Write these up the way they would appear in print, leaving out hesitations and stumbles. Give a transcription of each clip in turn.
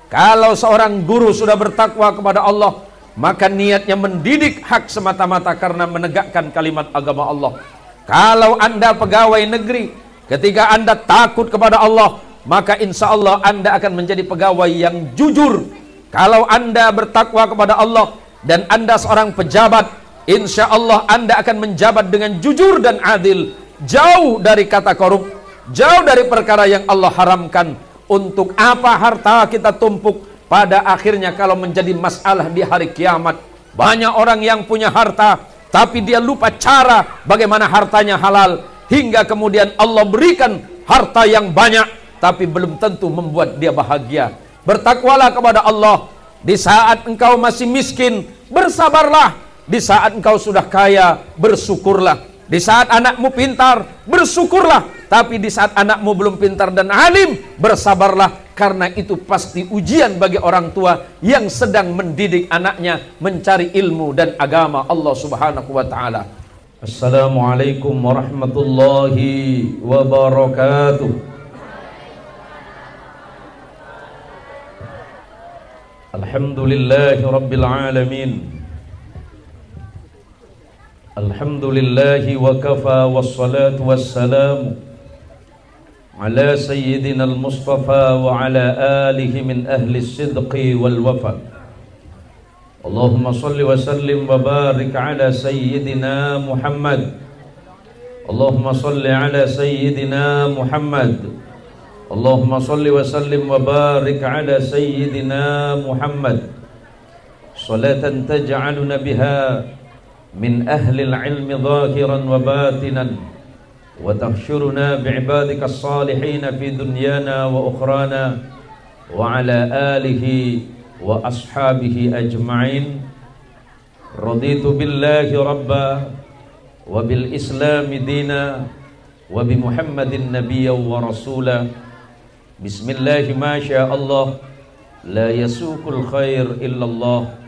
Kalau seorang guru sudah bertakwa kepada Allah, maka niatnya mendidik hak semata-mata karena menegakkan kalimat agama Allah. Kalau Anda pegawai negeri, ketika Anda takut kepada Allah, maka insya Allah Anda akan menjadi pegawai yang jujur. Kalau Anda bertakwa kepada Allah dan Anda seorang pejabat, insya Allah Anda akan menjabat dengan jujur dan adil, jauh dari kata korup, jauh dari perkara yang Allah haramkan. Untuk apa harta kita tumpuk? Pada akhirnya kalau menjadi masalah di hari kiamat, banyak orang yang punya harta, tapi dia lupa cara bagaimana hartanya halal, hingga kemudian Allah berikan harta yang banyak, tapi belum tentu membuat dia bahagia. Bertakwalah kepada Allah. Di saat engkau masih miskin, bersabarlah. Di saat engkau sudah kaya, bersyukurlah. Di saat anakmu pintar, bersyukurlah. Tapi di saat anakmu belum pintar dan alim, bersabarlah. Karena itu pasti ujian bagi orang tua yang sedang mendidik anaknya mencari ilmu dan agama Allah Subhanahu wa ta'ala. Assalamualaikum warahmatullahi wabarakatuh. Alhamdulillahi rabbil alamin. Alhamdulillahi wa kafa wassalatu wassalamu ala sayyidina al-Mustafa wa ala alihi min ahli as-sidqi wal wafa. Allahumma salli wa sallim wa barik ala sayyidina Muhammad. Allahumma salli ala sayyidina Muhammad. Allahumma salli wa sallim wa barik ala sayyidina Muhammad. Salatan taj'aluna biha min ahli al-ilmi zahiran wa batinan, wa tahsyuruna bi'ibadika as-salihin fi dunyana wa ukhrana, wa ala alihi wa ashabihi ajma'in. Raditu billahi rabba wa bil islami dina wa bi Muhammadin nabiyya wa rasula. Bismillahi ma sya Allah, la yasuqul khair illallah.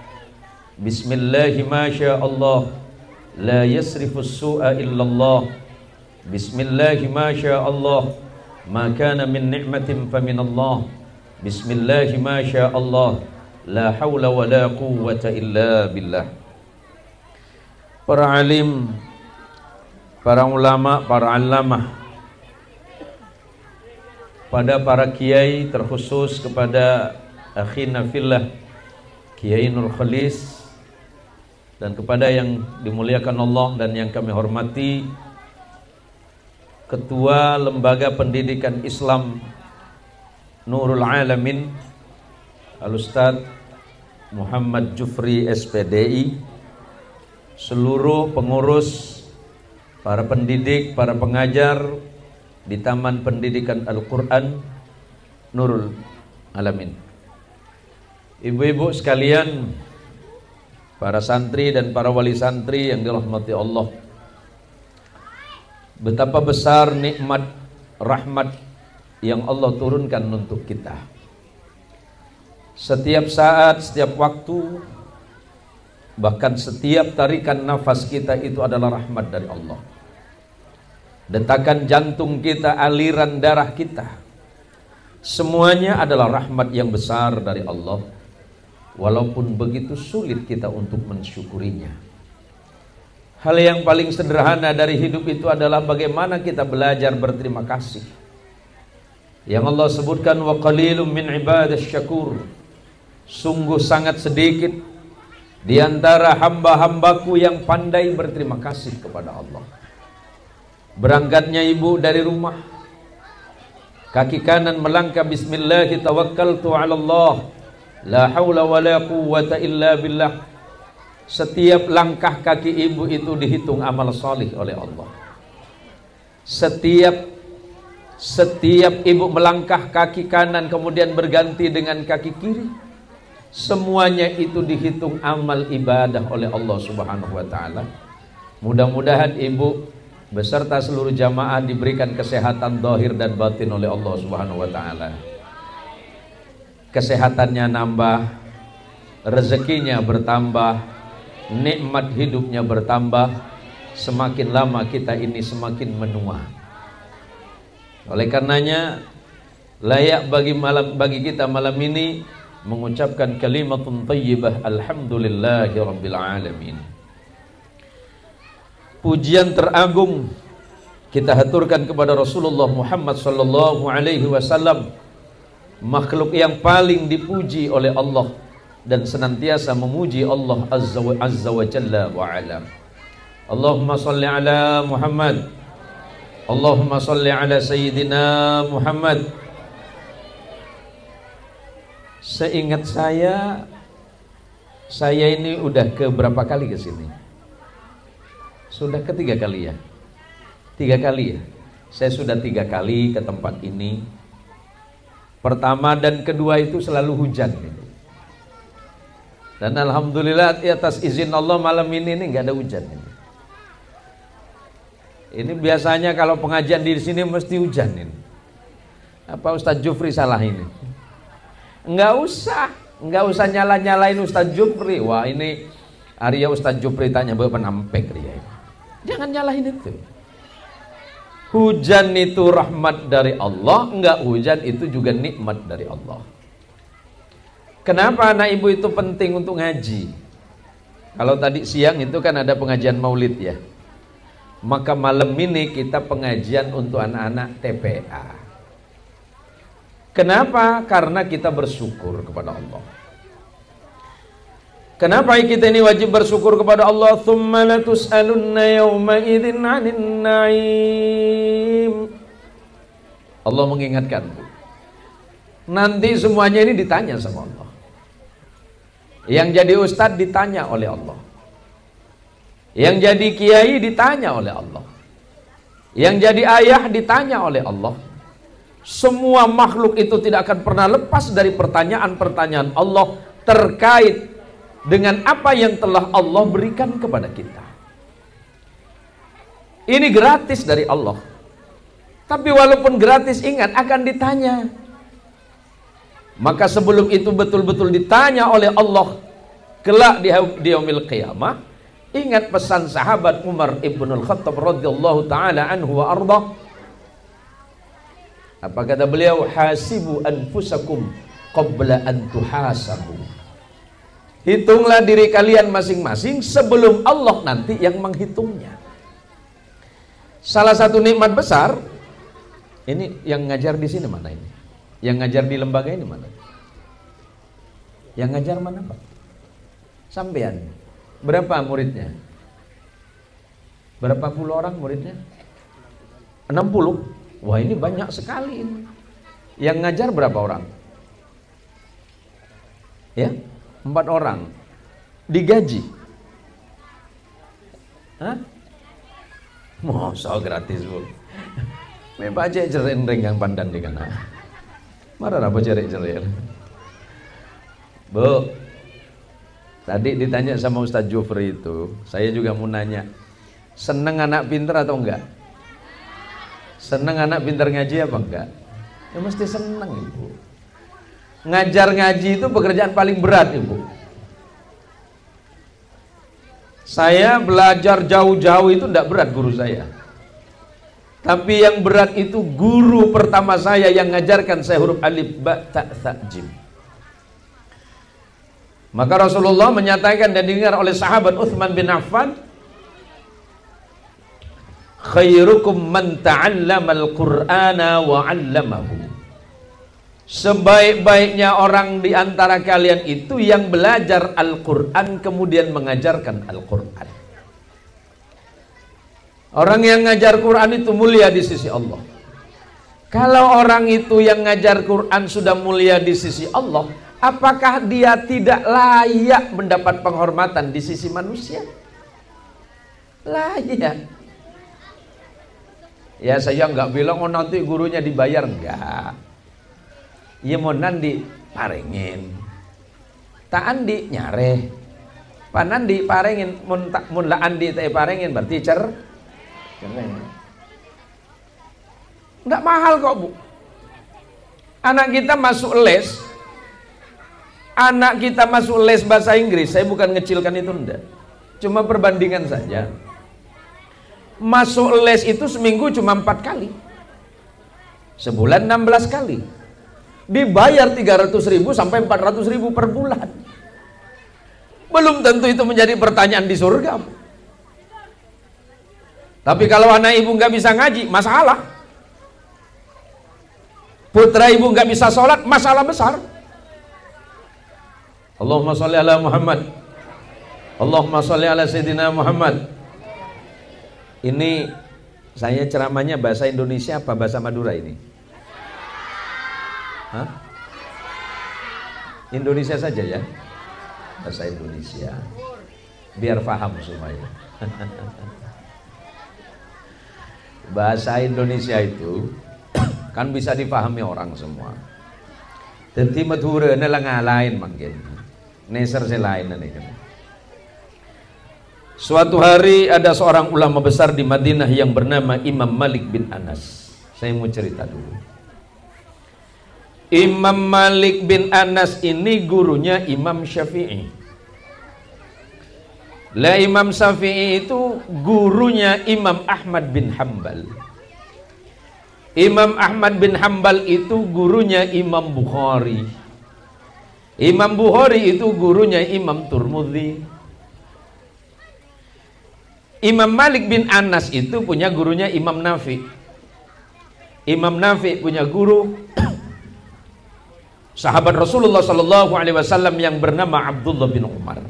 Bismillahi ma sya Allah, la yasrifus su'a illallah. Bismillahi ma sya Allah, ma kana min ni'matin fa min Allah. Bismillahi ma sya Allah, la hawla wa la quwwata illa billah. Para alim, para ulama, para alamah, pada para kiai, terkhusus kepada akhina fillah Kiai Nur Khalis, dan kepada yang dimuliakan Allah dan yang kami hormati Ketua Lembaga Pendidikan Islam Nurul Alamin Al-Ustaz Muhammad Jufri SPDI, seluruh pengurus, para pendidik, para pengajar di Taman Pendidikan Al-Quran Nurul Alamin, ibu-ibu sekalian, para santri dan para wali santri yang dirahmati Allah. Betapa besar nikmat rahmat yang Allah turunkan untuk kita. Setiap saat, setiap waktu, bahkan setiap tarikan nafas kita itu adalah rahmat dari Allah. Detakan jantung kita, aliran darah kita, semuanya adalah rahmat yang besar dari Allah. Walaupun begitu sulit kita untuk mensyukurinya. Hal yang paling sederhana dari hidup itu adalah bagaimana kita belajar berterima kasih. Yang Allah sebutkan, wa qalilum min ibadasy syakur. Sungguh sangat sedikit di antara hamba-hambaku yang pandai berterima kasih kepada Allah. Berangkatnya ibu dari rumah, kaki kanan melangkah bismillahi tawakkaltu ala Allah, la haula wa la quwwata illa billah. Setiap langkah kaki ibu itu dihitung amal salih oleh Allah. Setiap ibu melangkah kaki kanan kemudian berganti dengan kaki kiri, semuanya itu dihitung amal ibadah oleh Allah Subhanahu wa ta'ala. Mudah-mudahan ibu beserta seluruh jamaah diberikan kesehatan zahir dan batin oleh Allah Subhanahu wa ta'ala. Kesehatannya nambah, rezekinya bertambah, nikmat hidupnya bertambah. Semakin lama kita ini semakin menua. Oleh karenanya layak bagi kita malam ini mengucapkan kalimatun thayyibah alhamdulillahi rabbil alamin. Pujian teragung kita haturkan kepada Rasulullah Muhammad sallallahu alaihi wasallam, makhluk yang paling dipuji oleh Allah dan senantiasa memuji Allah azza wa jalla wa ala. Allahumma salli ala Muhammad, Allahumma salli ala sayyidina Muhammad. Seingat saya ini udah ke berapa kali ke sini? Sudah ketiga kali ya? 3 kali ya? Saya sudah 3 kali ke tempat ini. Pertama dan kedua itu selalu hujan. Dan alhamdulillah atas izin Allah malam ini nggak ada hujan. Ini biasanya kalau pengajian di sini mesti hujan ini. Apa Ustadz Jufri salah ini? Nggak usah nyalain Ustadz Jufri. Wah ini Arya Ustadz Jufri tanya berapa nampek dia. Jangan nyalahin itu. Hujan itu rahmat dari Allah, enggak hujan itu juga nikmat dari Allah. Kenapa anak ibu itu penting untuk ngaji? Kalau tadi siang itu kan ada pengajian maulid ya. Maka malam ini kita pengajian untuk anak-anak TPA. Kenapa? Karena kita bersyukur kepada Allah. Kenapa kita ini wajib bersyukur kepada Allah? Tsumma latus'alunna yawma idzin 'anil na'im. Allah mengingatkan, nanti semuanya ini ditanya sama Allah. Yang jadi ustadz ditanya oleh Allah. Yang jadi kiai ditanya oleh Allah. Yang jadi ayah ditanya oleh Allah. Semua makhluk itu tidak akan pernah lepas dari pertanyaan-pertanyaan Allah terkait dengan apa yang telah Allah berikan kepada kita. Ini gratis dari Allah. Tapi walaupun gratis, ingat akan ditanya. Maka sebelum itu betul-betul ditanya oleh Allah kelak di yaumil qiyamah, ingat pesan sahabat Umar ibnul Khattab radhiyallahu taala anhu wa arda. Apa kata beliau? Hasibu anfusakum qabla an tuhasabu. Hitunglah diri kalian masing-masing sebelum Allah nanti yang menghitungnya. Salah satu nikmat besar, ini yang ngajar di sini mana ini? Yang ngajar di lembaga ini mana? Yang ngajar mana Pak? Sampean. Berapa muridnya? Berapa puluh orang muridnya? 60. Wah ini banyak sekali ini. Yang ngajar berapa orang? Ya? 4 orang. Digaji. Hah? Masa gratis bu? Memang aja jerin renggang pandan di kana. Marah apa jerik-jerik? Bu, tadi ditanya sama Ustadz Jufri itu, saya juga mau nanya, seneng anak pinter atau enggak? Seneng anak pinter ngaji apa enggak? Ya mesti seneng ibu. Ngajar ngaji itu pekerjaan paling berat ibu. Saya belajar jauh-jauh itu tidak berat guru saya. Tapi yang berat itu guru pertama saya yang ngajarkan saya huruf alif ba ta tha jim. Maka Rasulullah menyatakan dan didengar oleh sahabat Utsman bin Affan, khairukum man ta'allamal Qur'ana wa 'allamahu. Sebaik-baiknya orang di antara kalian itu yang belajar Al-Quran kemudian mengajarkan Al-Quran. Orang yang ngajar Quran itu mulia di sisi Allah. Kalau orang itu yang ngajar Quran sudah mulia di sisi Allah, apakah dia tidak layak mendapat penghormatan di sisi manusia? Layak. Ya saya nggak bilang oh nanti gurunya dibayar, enggak. Ya mau nandi parengin, tak andi nyare, panandi parengin, mun la andi tak parengin berarti cerai. Nggak mahal kok bu. Anak kita masuk les bahasa Inggris. Saya bukan ngecilkan itu enggak, cuma perbandingan saja. Masuk les itu seminggu cuma 4 kali, sebulan 16 kali. dibayar 300.000 sampai 400.000 per bulan. Belum tentu itu menjadi pertanyaan di surga. Tapi kalau anak ibu nggak bisa ngaji, masalah. Putra ibu nggak bisa sholat, masalah besar. Allahumma sholli ala Muhammad. Allahumma sholli ala Sayyidina Muhammad. Ini saya ceramahnya bahasa Indonesia apa bahasa Madura ini? Hah? Indonesia saja ya? Bahasa Indonesia biar paham semuanya. Bahasa Indonesia itu kan bisa dipahami orang semua. Jadi Madura ini lah ngalahin mungkin neser selain ini kan. Suatu hari ada seorang ulama besar di Madinah yang bernama Imam Malik bin Anas. Saya mau cerita dulu. Imam Malik bin Anas ini gurunya Imam Syafi'i. Lah Imam Syafi'i itu gurunya Imam Ahmad bin Hanbal. Imam Ahmad bin Hanbal itu gurunya Imam Bukhari. Imam Bukhari itu gurunya Imam Tirmidzi. Imam Malik bin Anas itu punya gurunya Imam Nafi. Imam Nafi punya guru sahabat Rasulullah sallallahu alaihi wasallam yang bernama Abdullah bin Umar.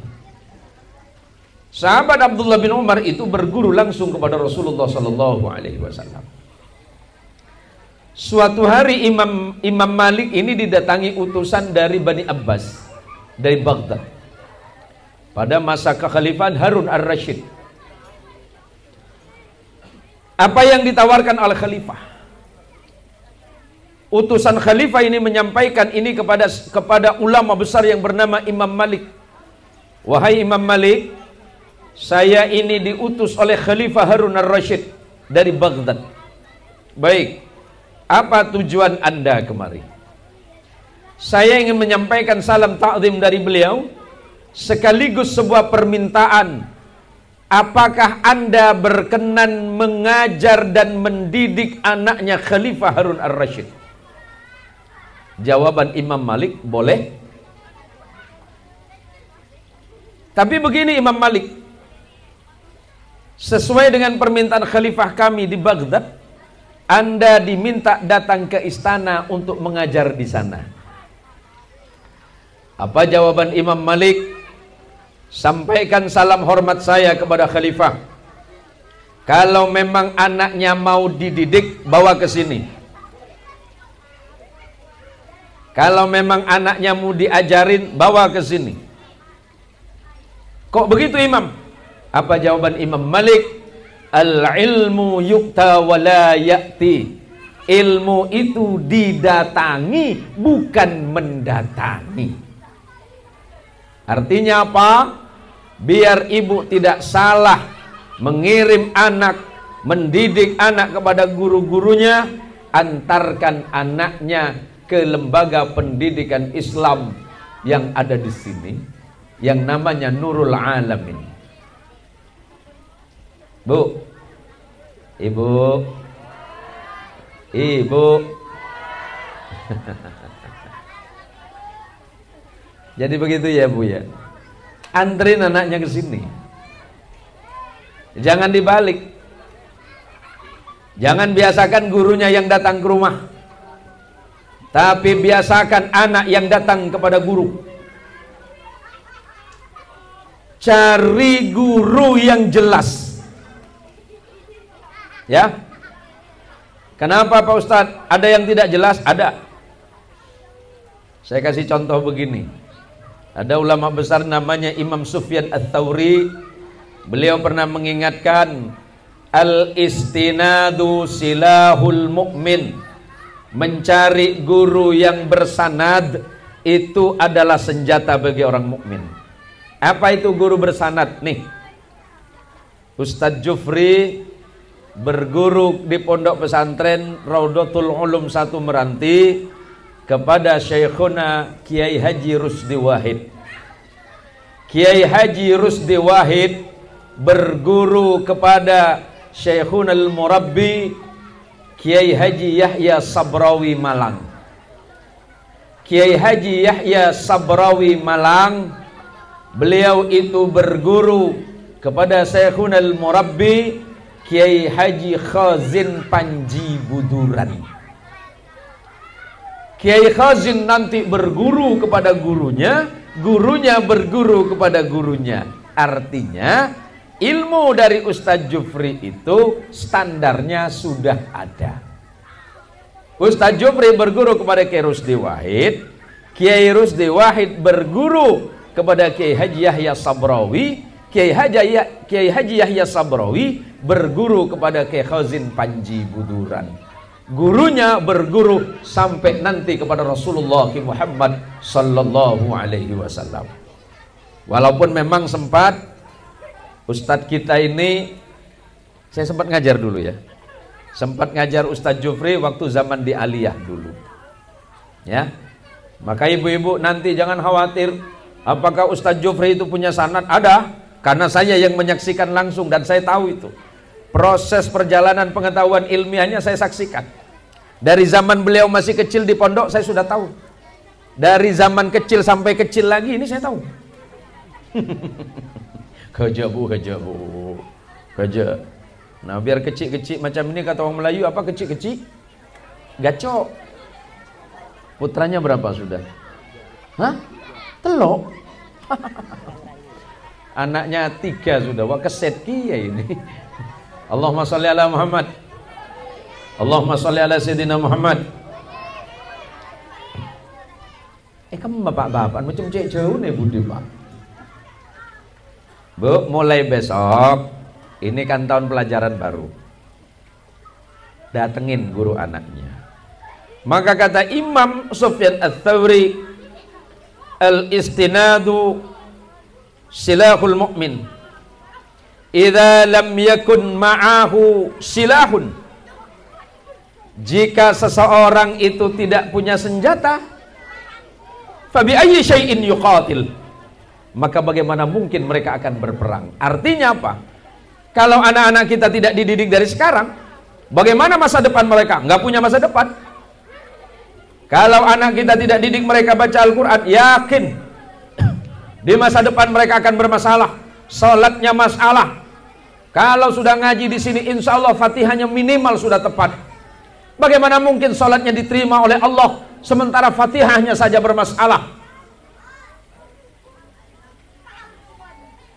Sahabat Abdullah bin Umar itu berguru langsung kepada Rasulullah sallallahu alaihi wasallam. Suatu hari Imam Malik ini didatangi utusan dari Bani Abbas dari Baghdad pada masa kekhalifahan Harun ar-Rasyid. Apa yang ditawarkan oleh khalifah? Utusan khalifah ini menyampaikan ini kepada ulama besar yang bernama Imam Malik. Wahai Imam Malik, saya ini diutus oleh Khalifah Harun ar-Rasyid dari Baghdad. Baik, apa tujuan Anda kemari? Saya ingin menyampaikan salam ta'zim dari beliau sekaligus sebuah permintaan. Apakah Anda berkenan mengajar dan mendidik anaknya Khalifah Harun ar-Rasyid? Jawaban Imam Malik, boleh. Tapi begini Imam Malik, sesuai dengan permintaan khalifah kami di Baghdad, Anda diminta datang ke istana untuk mengajar di sana. Apa jawaban Imam Malik? Sampaikan salam hormat saya kepada khalifah. Kalau memang anaknya mau dididik, bawa ke sini. Kalau memang anaknya mau diajarin, bawa ke sini. Kok begitu Imam? Apa jawaban Imam Malik? Al-ilmu yukta wa la ya'ti. Ilmu itu didatangi, bukan mendatangi. Artinya apa? Biar ibu tidak salah mengirim anak, mendidik anak kepada guru-gurunya, antarkan anaknya ke lembaga pendidikan Islam yang ada di sini, yang namanya Nurul Alamin. Bu, ibu, ibu. Jadi begitu ya Bu ya. Antrin anaknya ke sini. Jangan dibalik. Jangan biasakan gurunya yang datang ke rumah, tapi biasakan anak yang datang kepada guru. Cari guru yang jelas. Ya. Kenapa Pak Ustadz? Ada yang tidak jelas? Ada. Saya kasih contoh begini. Ada ulama besar namanya Imam Sufyan Ats-Tsauri. Beliau pernah mengingatkan, al-istinadu silahul mu'min. Mencari guru yang bersanad itu adalah senjata bagi orang mukmin. Apa itu guru bersanad? Nih, Ustadz Jufri berguru di pondok pesantren Raudhatul Ulum 1 Meranti kepada Syekhuna Kiai Haji Rusdi Wahid. Kiai Haji Rusdi Wahid berguru kepada Syekhuna Al-Murabbi Kiai Haji Yahya Sabrawi Malang. Kiai Haji Yahya Sabrawi Malang. Beliau itu berguru kepada Syekhunal Murabbi Kiai Haji Khazin Panji Buduran. Kiai Khazin nanti berguru kepada gurunya, gurunya berguru kepada gurunya. Artinya ilmu dari Ustadz Jufri itu standarnya sudah ada. Ustadz Jufri berguru kepada Kiai Rusdi Wahid, Kiai Rusdi Wahid berguru kepada Kiai Haji Yahya Sabrawi, Kiai Haji Yahya Sabrawi berguru kepada Kiai Khazin Panji Buduran. Gurunya berguru sampai nanti kepada Rasulullah Muhammad sallallahu alaihi wasallam. Walaupun memang sempat Ustadz kita ini, saya sempat ngajar dulu ya. Sempat ngajar Ustadz Jufri waktu zaman di Aliyah dulu. Ya. Maka ibu-ibu nanti jangan khawatir apakah Ustadz Jufri itu punya sanad. Ada, karena saya yang menyaksikan langsung dan saya tahu itu. Proses perjalanan pengetahuan ilmiahnya saya saksikan. Dari zaman beliau masih kecil di pondok saya sudah tahu. Dari zaman kecil sampai kecil lagi ini saya tahu. Kerja bu. Nah biar kecil-kecil macam ini kata orang Melayu apa kecil-kecil? Gacok. Putranya berapa sudah? Hah? Telok? Anaknya 3 sudah. Wah keset kia ini. Allahumma sholli ala Muhammad. Allahumma sholli ala Sayyidina Muhammad. Kamu bapak-bapak macam cek jauh nih budi pak. Bu, mulai besok ini kan tahun pelajaran baru. Datengin guru anaknya. Maka kata Imam Sufyan Ats-Tsauri, al-istinadu silahul mu'min. Idza lam yakun ma'ahu silahun. Jika seseorang itu tidak punya senjata, fa bi ayyi syai'in yuqatil. Maka bagaimana mungkin mereka akan berperang? Artinya apa? Kalau anak-anak kita tidak dididik dari sekarang, bagaimana masa depan mereka? Nggak punya masa depan. Kalau anak kita tidak didik mereka baca Al-Quran, yakin di masa depan mereka akan bermasalah. Salatnya masalah. Kalau sudah ngaji di sini, insya Allah Fatihahnya minimal sudah tepat. Bagaimana mungkin salatnya diterima oleh Allah sementara Fatihahnya saja bermasalah?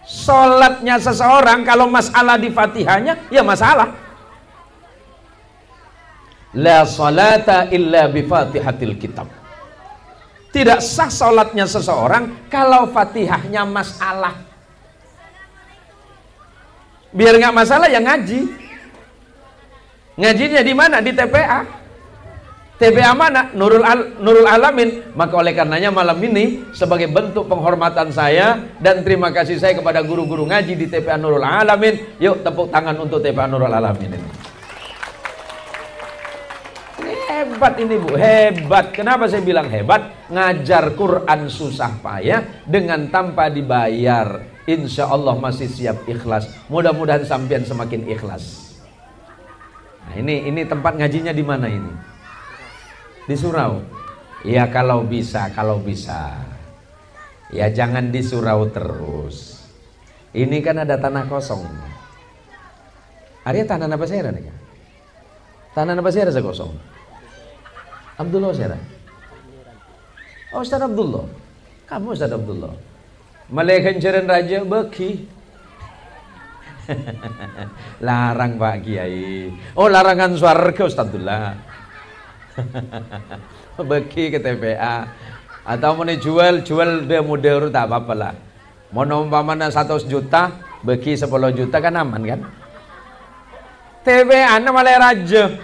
Salatnya seseorang kalau masalah di Fatihahnya, ya masalah. La salata illa bi Fatihatil kitab. Tidak sah salatnya seseorang kalau Fatihahnya masalah. Biar nggak masalah ya ngaji. Ngajinya di mana? Di TPA. TPA mana? Nurul Alamin. Maka oleh karenanya malam ini sebagai bentuk penghormatan saya dan terima kasih saya kepada guru-guru ngaji di TPA Nurul Alamin, yuk tepuk tangan untuk TPA Nurul Alamin ini. Ini hebat ini Bu, hebat. Kenapa saya bilang hebat? Ngajar Quran susah payah dengan tanpa dibayar. Insya Allah masih siap ikhlas. Mudah-mudahan sampean semakin ikhlas. Nah, ini tempat ngajinya di mana ini? Di surau. Ya kalau bisa. Ya jangan di surau terus. Ini kan ada tanah kosong. Arya tanah apa saya nih? Tanah apa saya rasa kosong? Abdullah saya. Oh Ustaz Abdullah. Kamu Ustaz Abdullah. Malaikat jaran raja beki. Larang Pak Kiai. Oh larangan swarga Ustaz Abdullah. Bagi ke TPA atau mau jual dia model tak apa-apa lah. Mau umpamanya 100 juta bagi 10 juta kan aman kan. TPA malah raja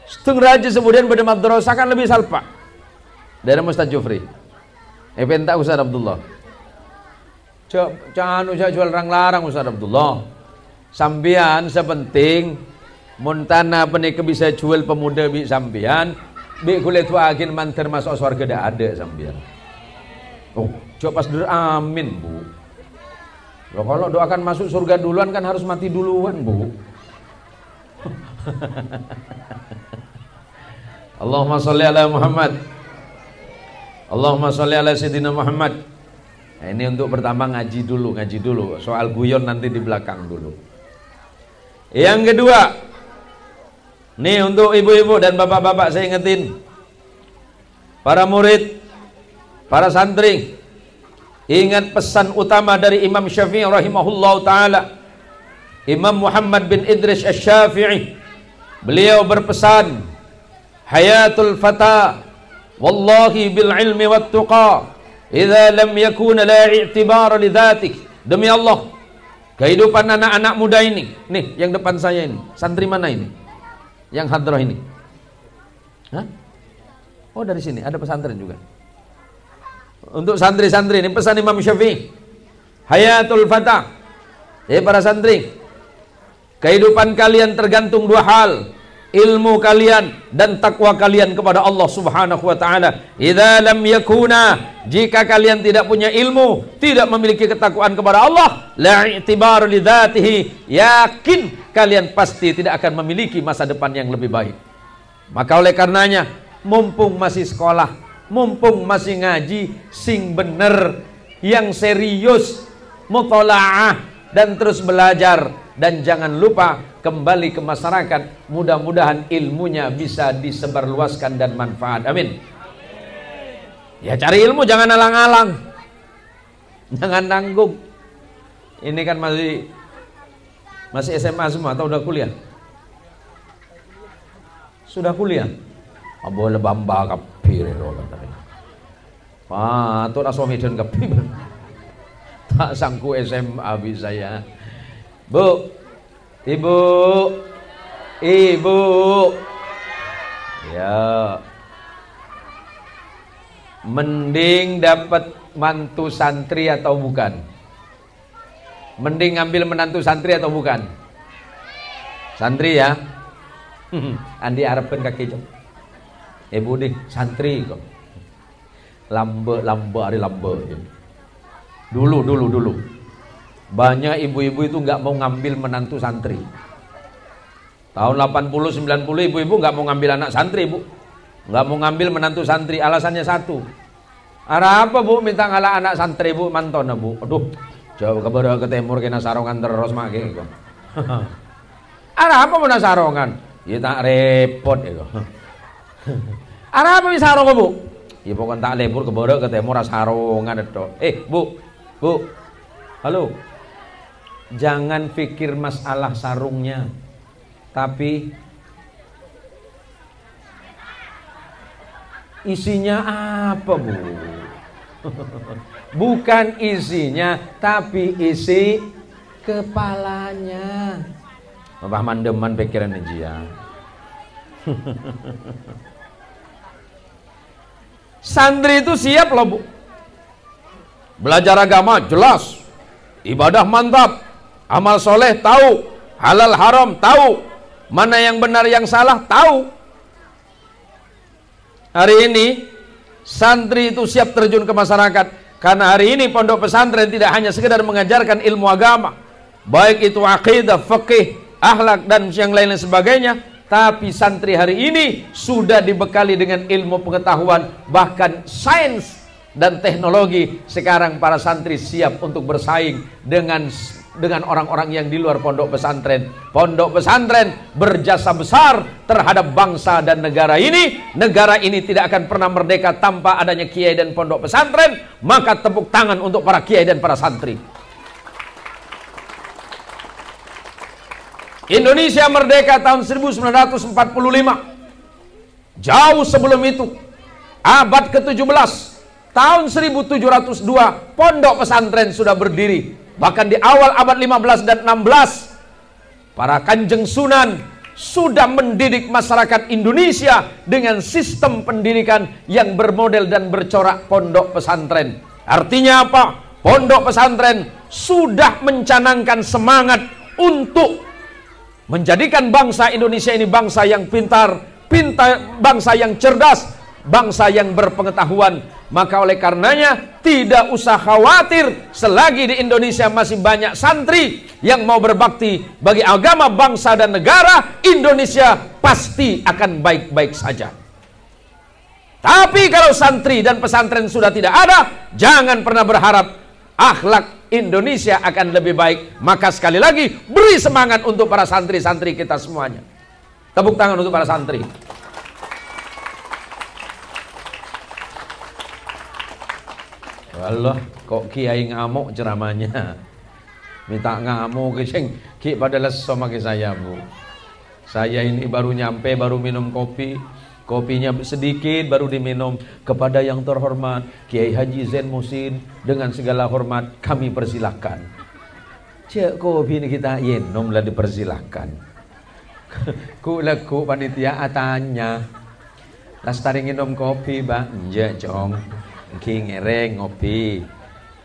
setengah raja kemudian pada madrasah kan lebih salpa dari Ustaz Jufri. Pentak Ustaz Abdullah jangan usah jual larang Ustaz Abdullah. Sambian sepenting montana penik bisa jual pemuda bi sambian bi kulit wakin manter masuk surga dah ada sambian. Oh coba pas dulu amin Bu. Loh, kalau doakan masuk surga duluan kan harus mati duluan Bu. Allahumma sholli ala Muhammad. Allahumma sholli ala sayyidina Muhammad. Nah, ini untuk pertama ngaji dulu. Soal guyon nanti di belakang dulu. Yang kedua, nih untuk ibu-ibu dan bapak-bapak saya ingetin, para murid, para santri, ingat pesan utama dari Imam Syafi'i rahimahullah ta'ala. Imam Muhammad bin Idris Asy-Syafi'i, beliau berpesan, hayatul fata wallahi bil ilmi wat tuqa idza lam yakuna la i'tibar li dhatik. Demi Allah, kehidupan anak-anak muda ini, nih yang depan saya ini, santri mana ini? Yang hadrah ini? Hah? Oh, dari sini ada pesantren juga. Untuk santri-santri ini pesan Imam Syafi'i, hayatul fata, para santri, kehidupan kalian tergantung dua hal, ilmu kalian dan takwa kalian kepada Allah Subhanahu wa taala. Idza lam yakuna, jika kalian tidak punya ilmu, tidak memiliki ketakwaan kepada Allah, la i'tibar li dzatihi, yakin kalian pasti tidak akan memiliki masa depan yang lebih baik. Maka oleh karenanya, mumpung masih sekolah, mumpung masih ngaji, sing bener, yang serius, muthala'ah dan terus belajar, dan jangan lupa kembali ke masyarakat. Mudah-mudahan ilmunya bisa disebarluaskan dan manfaat. Amin. Ya, cari ilmu jangan alang-alang, jangan nanggung. Ini kan masih SMA semua atau udah kuliah? Sudah kuliah? Boleh bamba kapir itu katanya. Patut asomidun kapir. Tak sangku SMA bisa ya. Bu, ibu, ya, mending dapat mantu santri atau bukan? Mending ngambil menantu santri atau bukan? Santri ya. Andi harapkan kaki jom. Ibu deh santri kok. Lambe hari lambe. Dulu. Banyak ibu-ibu itu nggak mau ngambil menantu santri. Tahun 80-90 ibu-ibu nggak mau ngambil anak santri, Bu. Nggak mau ngambil menantu santri, alasannya satu. Arah apa, Bu, minta ngalah anak santri, Bu, mantona, Bu. Aduh, jauh ke timur kena sarongan terus mak gitu. Arah apa mau sarongan? Ya tak repot ya. Arah apa bisa sarong, Bu? Ya pokoknya tak lebur ke timur sarongan itu. Bu. Halo. Jangan pikir masalah sarungnya, tapi isinya apa, Bu? Bukan isinya, tapi isi kepalanya. Bapak mandeman pikiran dia. Santri itu siap loh, Bu. Belajar agama jelas, ibadah mantap, amal soleh tahu, halal haram tahu, mana yang benar yang salah tahu. Hari ini santri itu siap terjun ke masyarakat, karena hari ini pondok pesantren tidak hanya sekedar mengajarkan ilmu agama, baik itu akidah, fikih, akhlak dan yang lain sebagainya, tapi santri hari ini sudah dibekali dengan ilmu pengetahuan, bahkan sains dan teknologi. Sekarang para santri siap untuk bersaing dengan orang-orang yang di luar pondok pesantren. Pondok pesantren berjasa besar terhadap bangsa dan negara ini. Negara ini tidak akan pernah merdeka tanpa adanya kiai dan pondok pesantren. Maka tepuk tangan untuk para kiai dan para santri. Indonesia merdeka tahun 1945. Jauh sebelum itu, abad ke-17, tahun 1702, pondok pesantren sudah berdiri. Bahkan di awal abad 15 dan 16, para kanjeng sunan sudah mendidik masyarakat Indonesia dengan sistem pendidikan yang bermodel dan bercorak pondok pesantren. Artinya apa? Pondok pesantren sudah mencanangkan semangat untuk menjadikan bangsa Indonesia ini bangsa yang pintar, bangsa yang cerdas, bangsa yang berpengetahuan. Maka oleh karenanya tidak usah khawatir, selagi di Indonesia masih banyak santri yang mau berbakti bagi agama, bangsa dan negara, Indonesia pasti akan baik-baik saja. Tapi kalau santri dan pesantren sudah tidak ada, jangan pernah berharap akhlak Indonesia akan lebih baik. Maka sekali lagi, beri semangat untuk para santri-santri kita semuanya. Tepuk tangan untuk para santri. Allah, kok kiai ngamuk ceramahnya. Minta ngamuk ki pada leso sama saya, Bu. Saya ini baru nyampe, baru minum kopi. Kopinya sedikit baru diminum. Kepada yang terhormat Kiai Haji Zain Muhsin, dengan segala hormat kami persilahkan. Cek kopi ini kita minum lah, dipersilahkan. Ku panitia tanya, lastari minum kopi bang, je cong, ngereng ngopi.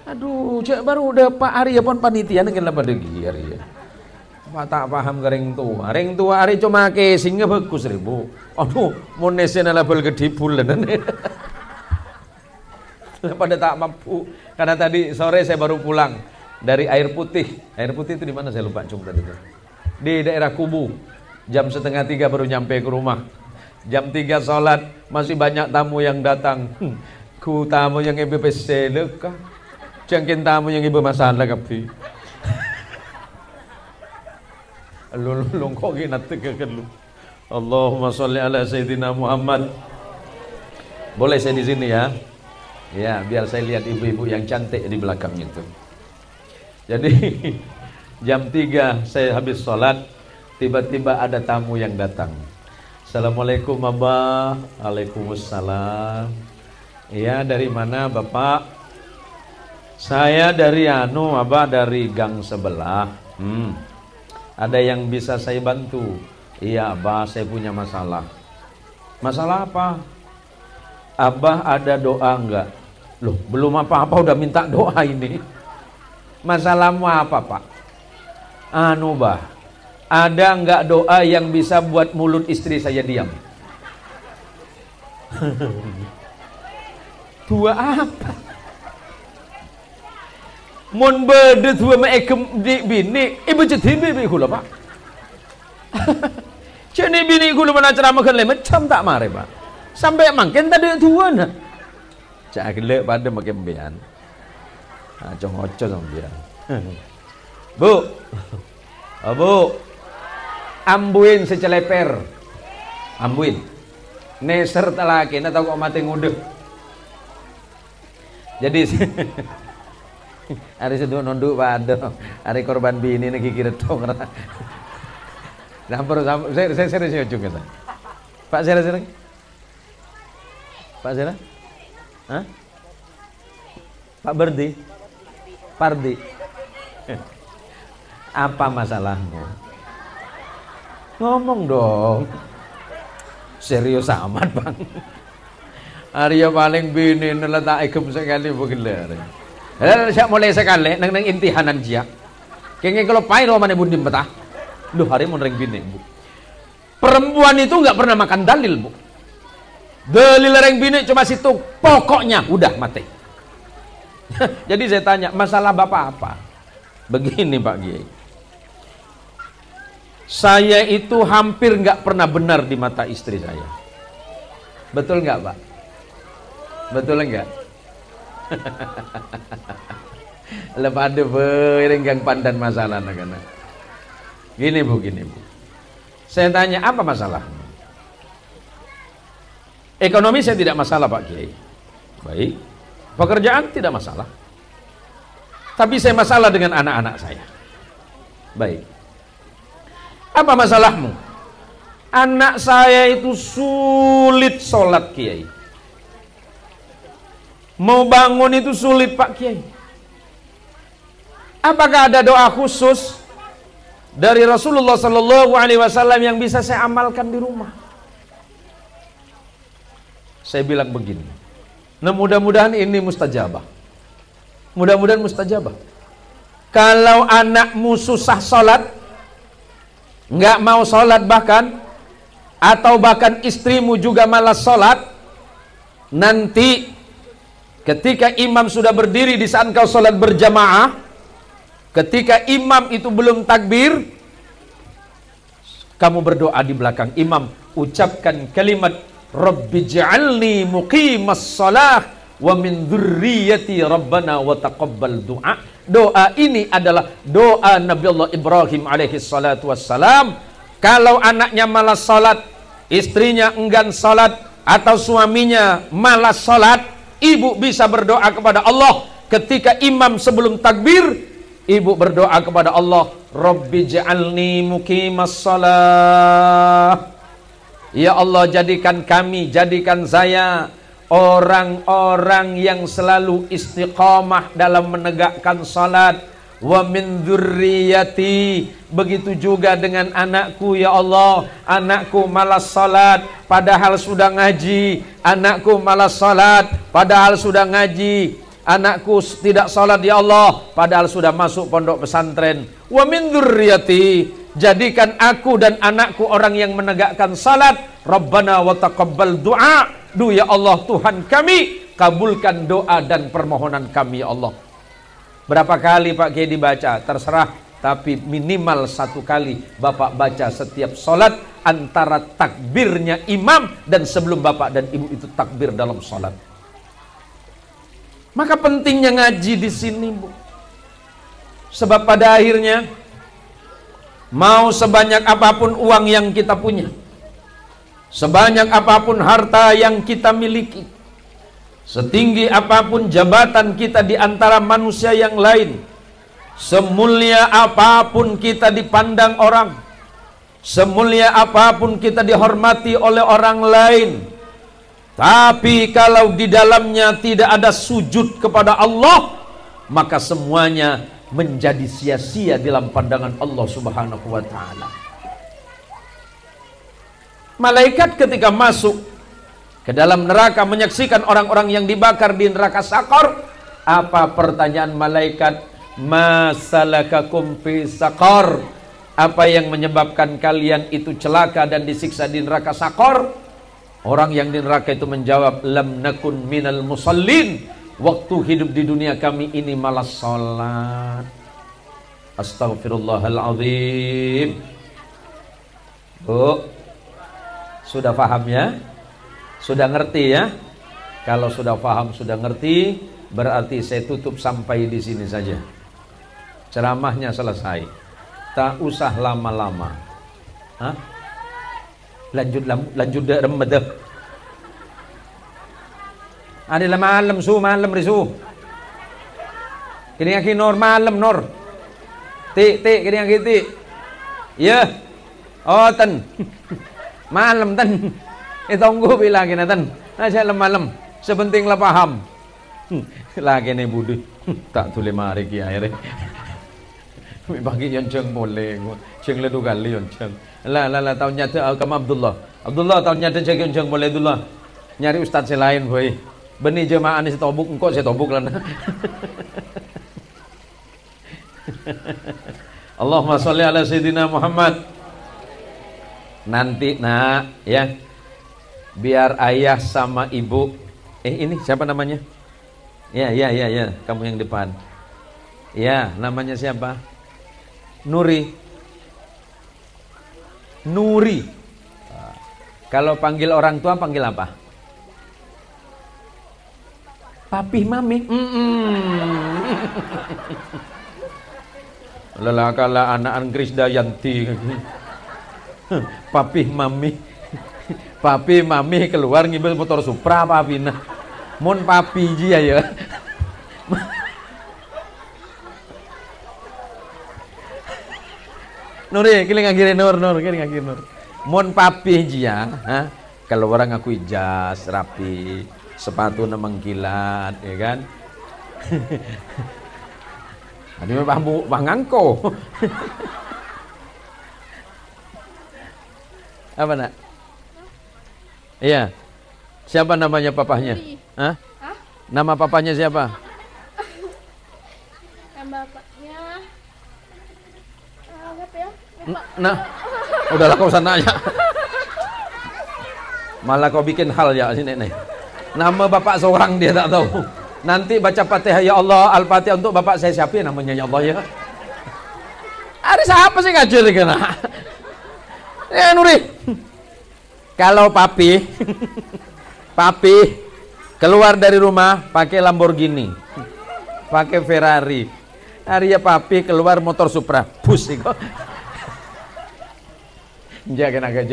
Aduh, cek baru udah Pak Arya pun panitia dengan pada giar ya. Pak tak paham ke ring tua hari cuma ke singa bagus ribu. Aduh, mau nesen label gede bulan. Pada tak mampu. Karena tadi sore saya baru pulang dari Air Putih. Air Putih itu di mana saya lupa cum tadi itu. Di daerah Kubu. Jam 2:30 baru nyampe ke rumah. Jam 3 sholat, masih banyak tamu yang datang. Ku tamu yang ibu PC lekah. Jangkin tamu yang ibu masalah kapi. Lu kok gini tegakan lu. Allahumma sholli ala Sayyidina Muhammad. Boleh saya di sini ya? Ya, biar saya lihat ibu-ibu yang cantik di belakang itu. Jadi jam 3 saya habis sholat, tiba-tiba ada tamu yang datang. Assalamualaikum Abah. Waalaikumsalam. Iya, dari mana Bapak? Saya dari Abah dari gang sebelah. Ada yang bisa saya bantu? Iya Abah, saya punya masalah. Masalah apa? Abah ada doa enggak? Loh, belum apa-apa udah minta doa ini. Masalahmu apa Pak? Bah, ada enggak doa yang bisa buat mulut istri saya diam? Dua apa? Mon berde tua me ekem di bini ibu jadi bibi kula Pak. Cene bini kula mana ceramah kan macam tak mare Pak. Sampai makin tadi tua na. Cak gele pada makin bian. Acong oco sambian. Bu. Bu. Ambuin seceleper. Ambuin. Neser talaki na tahu kok mati ngudek. Jadi hari sedua nunduk pada hari korban bini nih kira tong saya serius juga Pak serius Pak Zera, Pak Berdi, Pardi, apa masalahmu? Ngomong dong, serius amat Bang. Arya paling bini neletak ikem sekali begitu. Saya mulai sekali nang intihanan dia. Kayaknya kalau pai romane bundim betah. Duh hari mau nering bini Bu. Perempuan itu nggak pernah makan dalil Bu. Dalil reng bini cuma situ pokoknya udah mati. Jadi saya tanya masalah bapak apa? Begini Pak Kiai. Saya itu hampir nggak pernah benar di mata istri saya. Betul nggak Pak? Betul enggak? Lepas ada berenggang pandan masalah nak. Gini Bu. Saya tanya apa masalahnya? Ekonomi saya tidak masalah Pak Kiai. Baik. Pekerjaan tidak masalah. Tapi saya masalah dengan anak-anak saya. Baik. Apa masalahmu? Anak saya itu sulit sholat Kiai. Mau bangun itu sulit Pak Kiai. Apakah ada doa khusus dari Rasulullah Sallallahu Alaihi Wasallam yang bisa saya amalkan di rumah? Saya bilang begini. Nah mudah-mudahan ini mustajabah. Mudah-mudahan mustajabah. Kalau anakmu susah sholat, nggak mau sholat bahkan, atau bahkan istrimu juga malas sholat, nanti ketika imam sudah berdiri di saat kau sholat berjamaah, ketika imam itu belum takbir, kamu berdoa di belakang imam, ucapkan kalimat Rabbi ij'alni muqimas shalah wa min dzurriyyati rabbana wa taqabbal du'a. Doa ini adalah doa Nabi Allah Ibrahim alaihi salatu wassalam. Kalau anaknya malas salat, istrinya enggan salat, atau suaminya malas salat, ibu bisa berdoa kepada Allah. Ketika imam sebelum takbir, ibu berdoa kepada Allah, Rabbi ja'alni muqimas shalah. Ya Allah, jadikan kami, jadikan saya orang-orang yang selalu istiqamah dalam menegakkan salat. Wa min dzurriyyati, begitu juga dengan anakku ya Allah. Anakku malas salat padahal sudah ngaji. Anakku malas salat padahal sudah ngaji. Anakku tidak salat ya Allah padahal sudah masuk pondok pesantren. Wa min dzurriyyati, jadikan aku dan anakku orang yang menegakkan salat. Rabbana wa taqabbal du'a. Ya Allah Tuhan kami, kabulkan doa dan permohonan kami ya Allah. Berapa kali Pak Kiai dibaca? Terserah, tapi minimal 1 kali Bapak baca setiap sholat, antara takbirnya imam dan sebelum Bapak dan Ibu itu takbir dalam sholat. Maka pentingnya ngaji di sini, Bu. Sebab pada akhirnya mau sebanyak apapun uang yang kita punya, sebanyak apapun harta yang kita miliki, setinggi apapun jabatan kita di antara manusia yang lain, semulia apapun kita dipandang orang, semulia apapun kita dihormati oleh orang lain, tapi kalau di dalamnya tidak ada sujud kepada Allah, maka semuanya menjadi sia-sia dalam pandangan Allah Subhanahu wa ta'ala. Malaikat ketika masuk ke dalam neraka menyaksikan orang-orang yang dibakar di neraka Sakor, apa pertanyaan malaikat? Masalakakum fi Sakor, apa yang menyebabkan kalian itu celaka dan disiksa di neraka Sakor? Orang yang di neraka itu menjawab, lam nakun minal musallin, waktu hidup di dunia kami ini malas salat. Astaghfirullahaladzim. Bu, sudah paham ya? Sudah ngerti ya? Kalau sudah paham, sudah ngerti, berarti saya tutup sampai di sini saja. Ceramahnya selesai. Tak usah lama-lama. Hah? Lanjut remedah. Adalah malam risu. Kini aki nor malam nor. Tik kini aki tik. Ya. Oh ten. Malam ten. Tunggu bilang kena ten. Saya malam. Sepenting lah paham. Lagi nih budi. Tak tulis mari ki akhirnya. Bagi yang ceng boleh. Ceng ledu kali yang ceng. Lah tahun nyata kamu Abdullah tahun nyata ceng boleh Abdullah. Nyari ustaz selain boy. Benih jemaah ini setobuk, engkau saya tobuk lah. Allahumma sholli ala sayyidina Muhammad. Nanti nak ya, biar ayah sama ibu. Ini siapa namanya? Ya, kamu yang depan. Ya, namanya siapa? Nuri. Kalau panggil orang tua panggil apa? Papi mami. Lelah kala anak Krisdayanti. Papi mami. Papi mami keluar ngibel motor Supra papi nah. Mon papi jia ya. Nuri, kiling akhirnya nur, kiling akhir nur. Mon papi jia, ha? Kalau orang aku jas rapi. Sepatu namang kilat, ya kan? Ini memang ngangko. Apa nak? Iya. Siapa namanya papahnya? Hah? Nama papanya siapa? Nama bapaknya apa ya? Nah, udahlah kau sana aja. Malah kau bikin hal ya sini nih. Nama bapak seorang dia tak tahu. Nanti baca Fatihah ya Allah, Al-Fatihah untuk bapak saya siapa namanya ya Allah ya. Ada siapa sih ngajil kena? Ya Nuri. Kalau papi papi keluar dari rumah pakai Lamborghini, pakai Ferrari. Hari ya papi keluar motor Supra, pusing kok. Jangan agak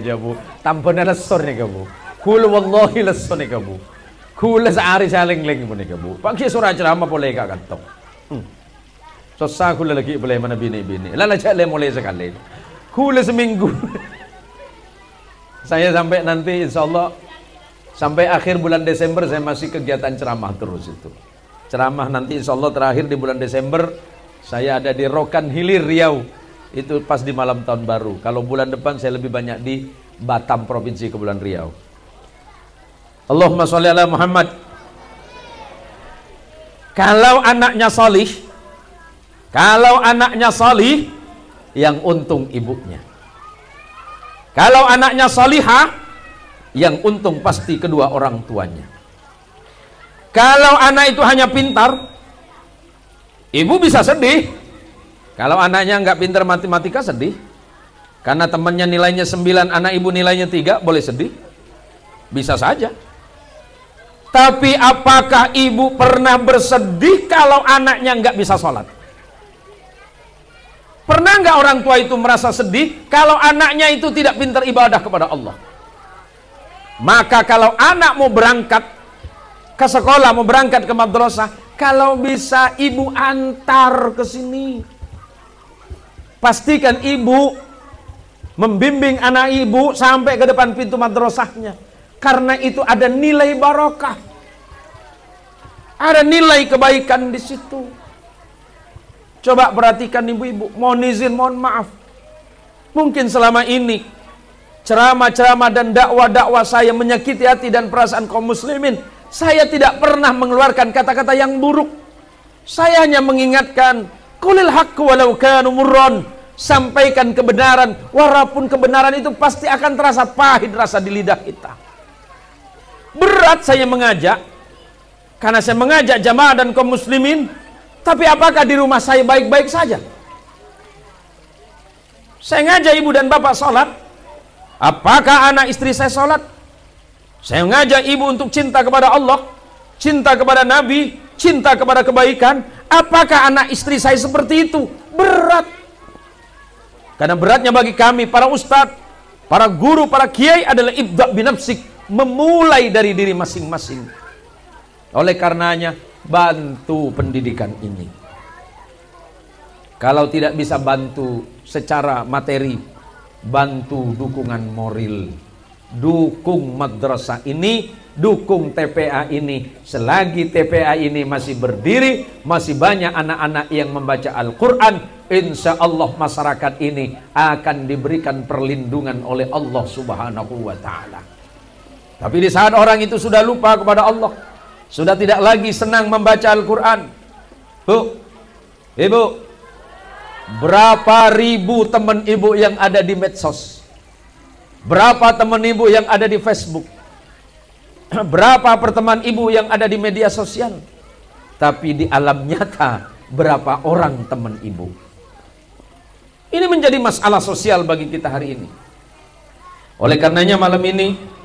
jauh. Tamponnya lesor nih kamu. Kul wallahi lesor nih kamu. Kul sehari saling nih kamu. Pakai surah ceramah boleh gak kantok. Susah kul lagi boleh mana bini. Lala cale mulai sekali. Kul seminggu. Saya sampai nanti insya Allah sampai akhir bulan Desember saya masih kegiatan ceramah terus itu. Ceramah nanti insya Allah terakhir di bulan Desember saya ada di Rokan Hilir Riau. Itu pas di malam tahun baru. Kalau bulan depan saya lebih banyak di Batam Provinsi Kepulauan Riau. Allahumma sholli ala Muhammad. Kalau anaknya salih, yang untung ibunya. Kalau anaknya salihah, yang untung pasti kedua orang tuanya. Kalau anak itu hanya pintar, ibu bisa sedih. Kalau anaknya nggak pintar matematika, sedih. Karena temannya nilainya 9, anak ibu nilainya 3, boleh sedih. Bisa saja. Tapi apakah ibu pernah bersedih kalau anaknya nggak bisa sholat? Pernah nggak orang tua itu merasa sedih kalau anaknya itu tidak pintar ibadah kepada Allah? Maka kalau anak mau berangkat ke sekolah, mau berangkat ke madrasah, kalau bisa ibu antar ke sini. Pastikan ibu membimbing anak ibu sampai ke depan pintu madrasahnya. Karena itu ada nilai barokah. Ada nilai kebaikan di situ. Coba perhatikan ibu-ibu, mohon izin, mohon maaf. Mungkin selama ini ceramah-ceramah dan dakwah-dakwah saya menyakiti hati dan perasaan kaum muslimin. Saya tidak pernah mengeluarkan kata-kata yang buruk. Saya hanya mengingatkan, qulil haqqu walau kanu murran. Sampaikan kebenaran, walaupun kebenaran itu pasti akan terasa pahit rasa di lidah kita. Berat saya mengajak, karena saya mengajak jamaah dan kaum muslimin. Tapi apakah di rumah saya baik-baik saja? Saya ngajak ibu dan bapak sholat. Apakah anak istri saya sholat? Saya ngajak ibu untuk cinta kepada Allah, cinta kepada Nabi, cinta kepada kebaikan. Apakah anak istri saya seperti itu? Berat. Karena beratnya bagi kami, para ustadz, para guru, para kiai adalah ibda' binafsik. Memulai dari diri masing-masing. Oleh karenanya, bantu pendidikan ini. Kalau tidak bisa bantu secara materi, bantu dukungan moral. Dukung madrasah ini, dukung TPA ini. Selagi TPA ini masih berdiri, masih banyak anak-anak yang membaca Al-Quran, insya Allah masyarakat ini akan diberikan perlindungan oleh Allah Subhanahu wa Ta'ala. Tapi di saat orang itu sudah lupa kepada Allah, sudah tidak lagi senang membaca Al-Quran. Bu, ibu, berapa ribu teman ibu yang ada di medsos? Berapa teman ibu yang ada di Facebook? Berapa pertemanan ibu yang ada di media sosial? Tapi di alam nyata, berapa orang teman ibu? Ini menjadi masalah sosial bagi kita hari ini. Oleh karenanya malam ini,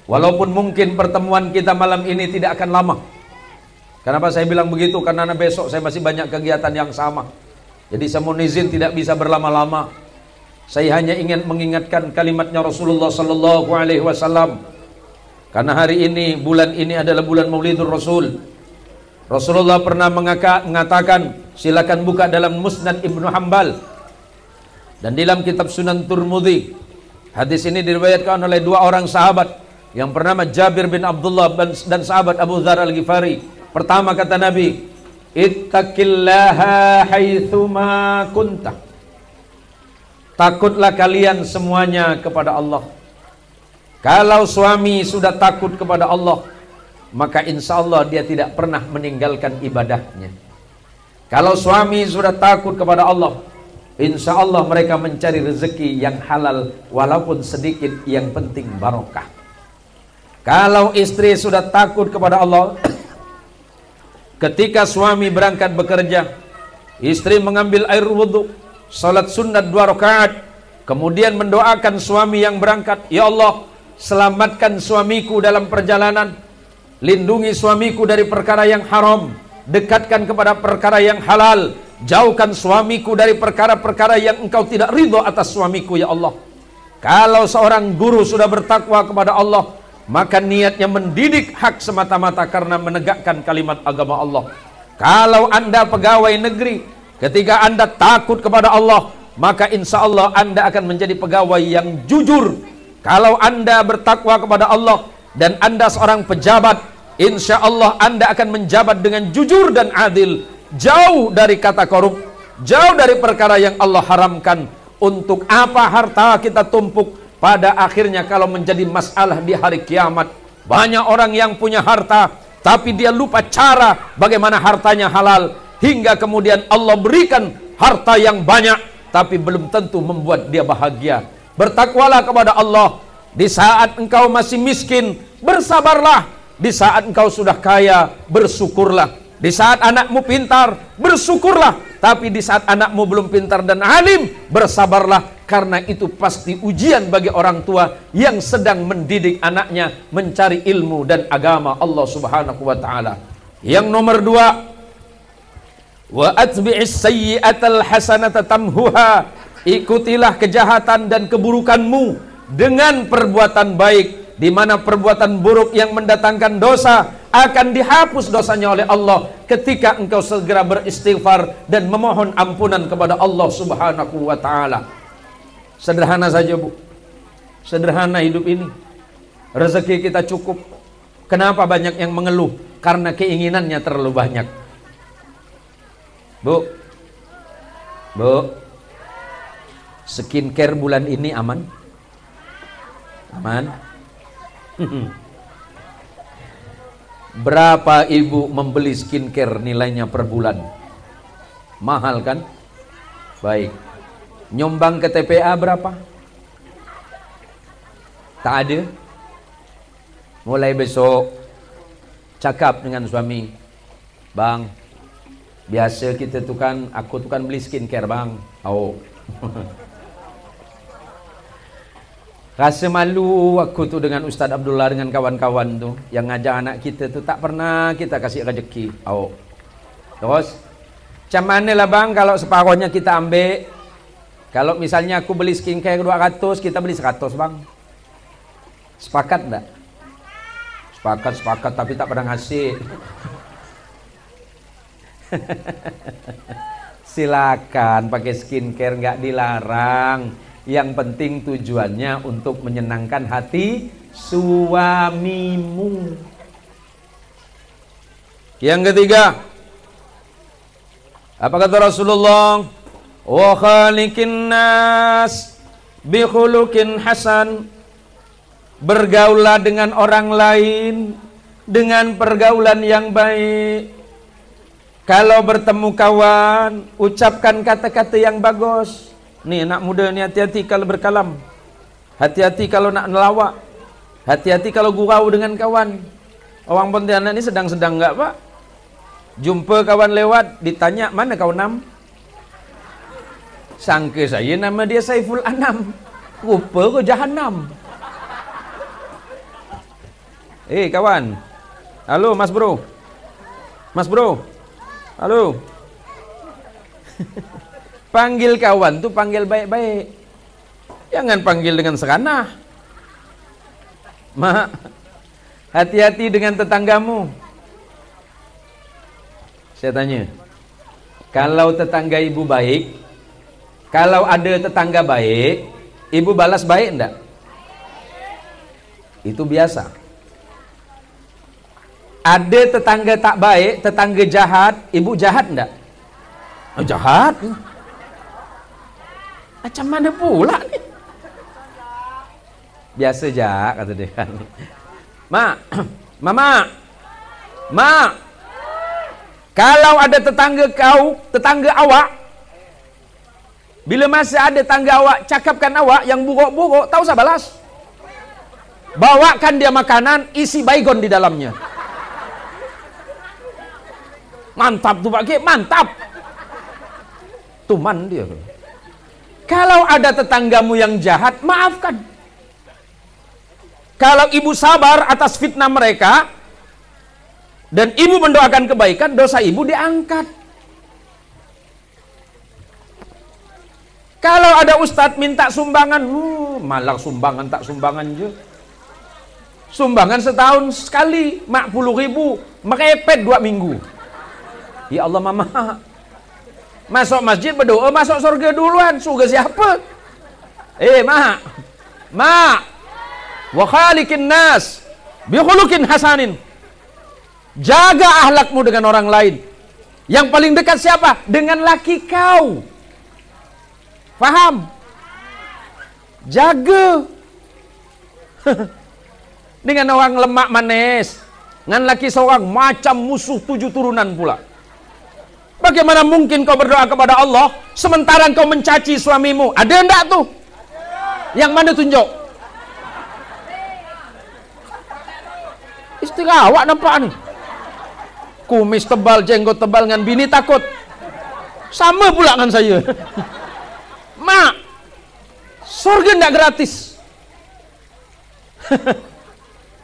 walaupun mungkin pertemuan kita malam ini tidak akan lama. Kenapa saya bilang begitu? Karena besok saya masih banyak kegiatan yang sama. Jadi saya mohon izin tidak bisa berlama-lama. Saya hanya ingin mengingatkan kalimatnya Rasulullah sallallahu alaihi wasallam. Karena hari ini, bulan ini adalah bulan Maulidur Rasul. Rasulullah pernah mengatakan, silakan buka dalam Musnad Ibnu Hanbal dan dalam kitab Sunan Tirmidzi. Hadis ini diriwayatkan oleh dua orang sahabat yang bernama Jabir bin Abdullah dan sahabat Abu Dzar Al-Ghifari. Pertama kata Nabi, ittaqillaha haitsuma kunta. Takutlah kalian semuanya kepada Allah. Kalau suami sudah takut kepada Allah, maka insya Allah dia tidak pernah meninggalkan ibadahnya. Kalau suami sudah takut kepada Allah, insya Allah mereka mencari rezeki yang halal, walaupun sedikit, yang penting barokah. Kalau istri sudah takut kepada Allah, ketika suami berangkat bekerja, istri mengambil air wudhu, salat sunat 2 rakaat, Kemudian mendoakan suami yang berangkat, ya Allah, selamatkan suamiku dalam perjalanan, lindungi suamiku dari perkara yang haram, dekatkan kepada perkara yang halal, jauhkan suamiku dari perkara-perkara yang engkau tidak ridho atas suamiku, ya Allah. Kalau seorang guru sudah bertakwa kepada Allah, maka niatnya mendidik hak semata-mata karena menegakkan kalimat agama Allah. Kalau Anda pegawai negeri, ketika Anda takut kepada Allah, maka insya Allah Anda akan menjadi pegawai yang jujur. Kalau Anda bertakwa kepada Allah dan Anda seorang pejabat, insya Allah Anda akan menjabat dengan jujur dan adil, jauh dari kata korup, jauh dari perkara yang Allah haramkan. Untuk apa harta kita tumpuk? Pada akhirnya kalau menjadi masalah di hari kiamat, banyak orang yang punya harta, tapi dia lupa cara bagaimana hartanya halal, hingga kemudian Allah berikan harta yang banyak, tapi belum tentu membuat dia bahagia. Bertakwalah kepada Allah. Di saat engkau masih miskin, bersabarlah. Di saat engkau sudah kaya, bersyukurlah. Di saat anakmu pintar, bersyukurlah. Tapi di saat anakmu belum pintar dan alim, bersabarlah. Karena itu pasti ujian bagi orang tua yang sedang mendidik anaknya mencari ilmu dan agama Allah Subhanahu wa ta'ala. Yang nomor 2, wa atbi'is sayyi'atal hasanata tamhuha. Ikutilah kejahatan dan keburukanmu dengan perbuatan baik, di mana perbuatan buruk yang mendatangkan dosa akan dihapus dosanya oleh Allah ketika engkau segera beristighfar dan memohon ampunan kepada Allah Subhanahu wa ta'ala. Sederhana saja, Bu. Sederhana hidup ini. Rezeki kita cukup. Kenapa banyak yang mengeluh? Karena keinginannya terlalu banyak. Bu, skincare bulan ini aman? Aman? Berapa ibu membeli skincare nilainya per bulan? Mahal kan? Baik. Nyumbang ke TPA berapa? Tak ada. Mulai besok cakap dengan suami, bang, biasa kita tuh kan, aku tuh kan beli skincare bang. Oh. Rasa malu aku tuh dengan Ustadz Abdullah, dengan kawan-kawan tuh yang ngajak anak kita tuh, tak pernah kita kasih rezeki. Oh. Terus macam mana lah bang kalau separuhnya kita ambil? Kalau misalnya aku beli skincare 200, kita beli 100 bang. Sepakat enggak? Sepakat, tapi tak pernah ngasih. Silakan pakai skincare, nggak dilarang. Yang penting tujuannya untuk menyenangkan hati suamimu. Yang ketiga, apa kata Rasulullah? Wa khaliqin nas bi khuluqin hasan. Bergaulah dengan orang lain dengan pergaulan yang baik. Kalau bertemu kawan, ucapkan kata-kata yang bagus. Nih anak muda ni, hati-hati kalau berkalam, hati-hati kalau nak nelawak, hati-hati kalau gurau dengan kawan. Orang Pontianak ni sedang-sedang enggak, Pak? Jumpa kawan lewat, ditanya, mana kau Nam? Sangka saya nama dia Saiful Anam, rupa ke Jahanam. Kawan, halo mas bro, halo. Panggil kawan tuh panggil baik-baik, jangan panggil dengan seranah. Mak, hati-hati dengan tetanggamu. Saya tanya, kalau tetangga ibu baik, kalau ada tetangga baik, ibu balas baik enggak? Itu biasa. Ada tetangga tak baik, tetangga jahat, ibu jahat enggak? Oh, jahat. Macam mana pula nih? Biasa aja kata dia kan. Mak, Mak, kalau ada tetangga kau, tetangga awak, bila masih ada tangga awak, cakapkan awak yang buruk-buruk, tahu saya balas. Bawakan dia makanan, isi baygon di dalamnya. Mantap tuh Pak Ki, mantap. Tuman dia. Kalau ada tetanggamu yang jahat, maafkan. Kalau ibu sabar atas fitnah mereka, dan ibu mendoakan kebaikan, dosa ibu diangkat. Kalau ada ustadz minta sumbangan, malah sumbangan tak sumbangan je. Sumbangan setahun sekali, 40.000, merepet 2 minggu. Ya Allah mama, masuk masjid berdoa, masuk surga duluan. Surga siapa? Mak, wa khaliqin nas bi khuluqin hasanin. Jaga ahlakmu dengan orang lain. Yang paling dekat siapa? Dengan laki kau. Paham? Jaga. Dengan orang lemak manis, dengan laki seorang macam musuh 7 turunan pula. Bagaimana mungkin kau berdoa kepada Allah sementara kau mencaci suamimu? Ada enggak tuh? Yang mana tunjuk? Istri awak nampak nih, kumis tebal, jenggot tebal, dengan bini takut. Sama pula dengan saya. Mak, surga enggak gratis.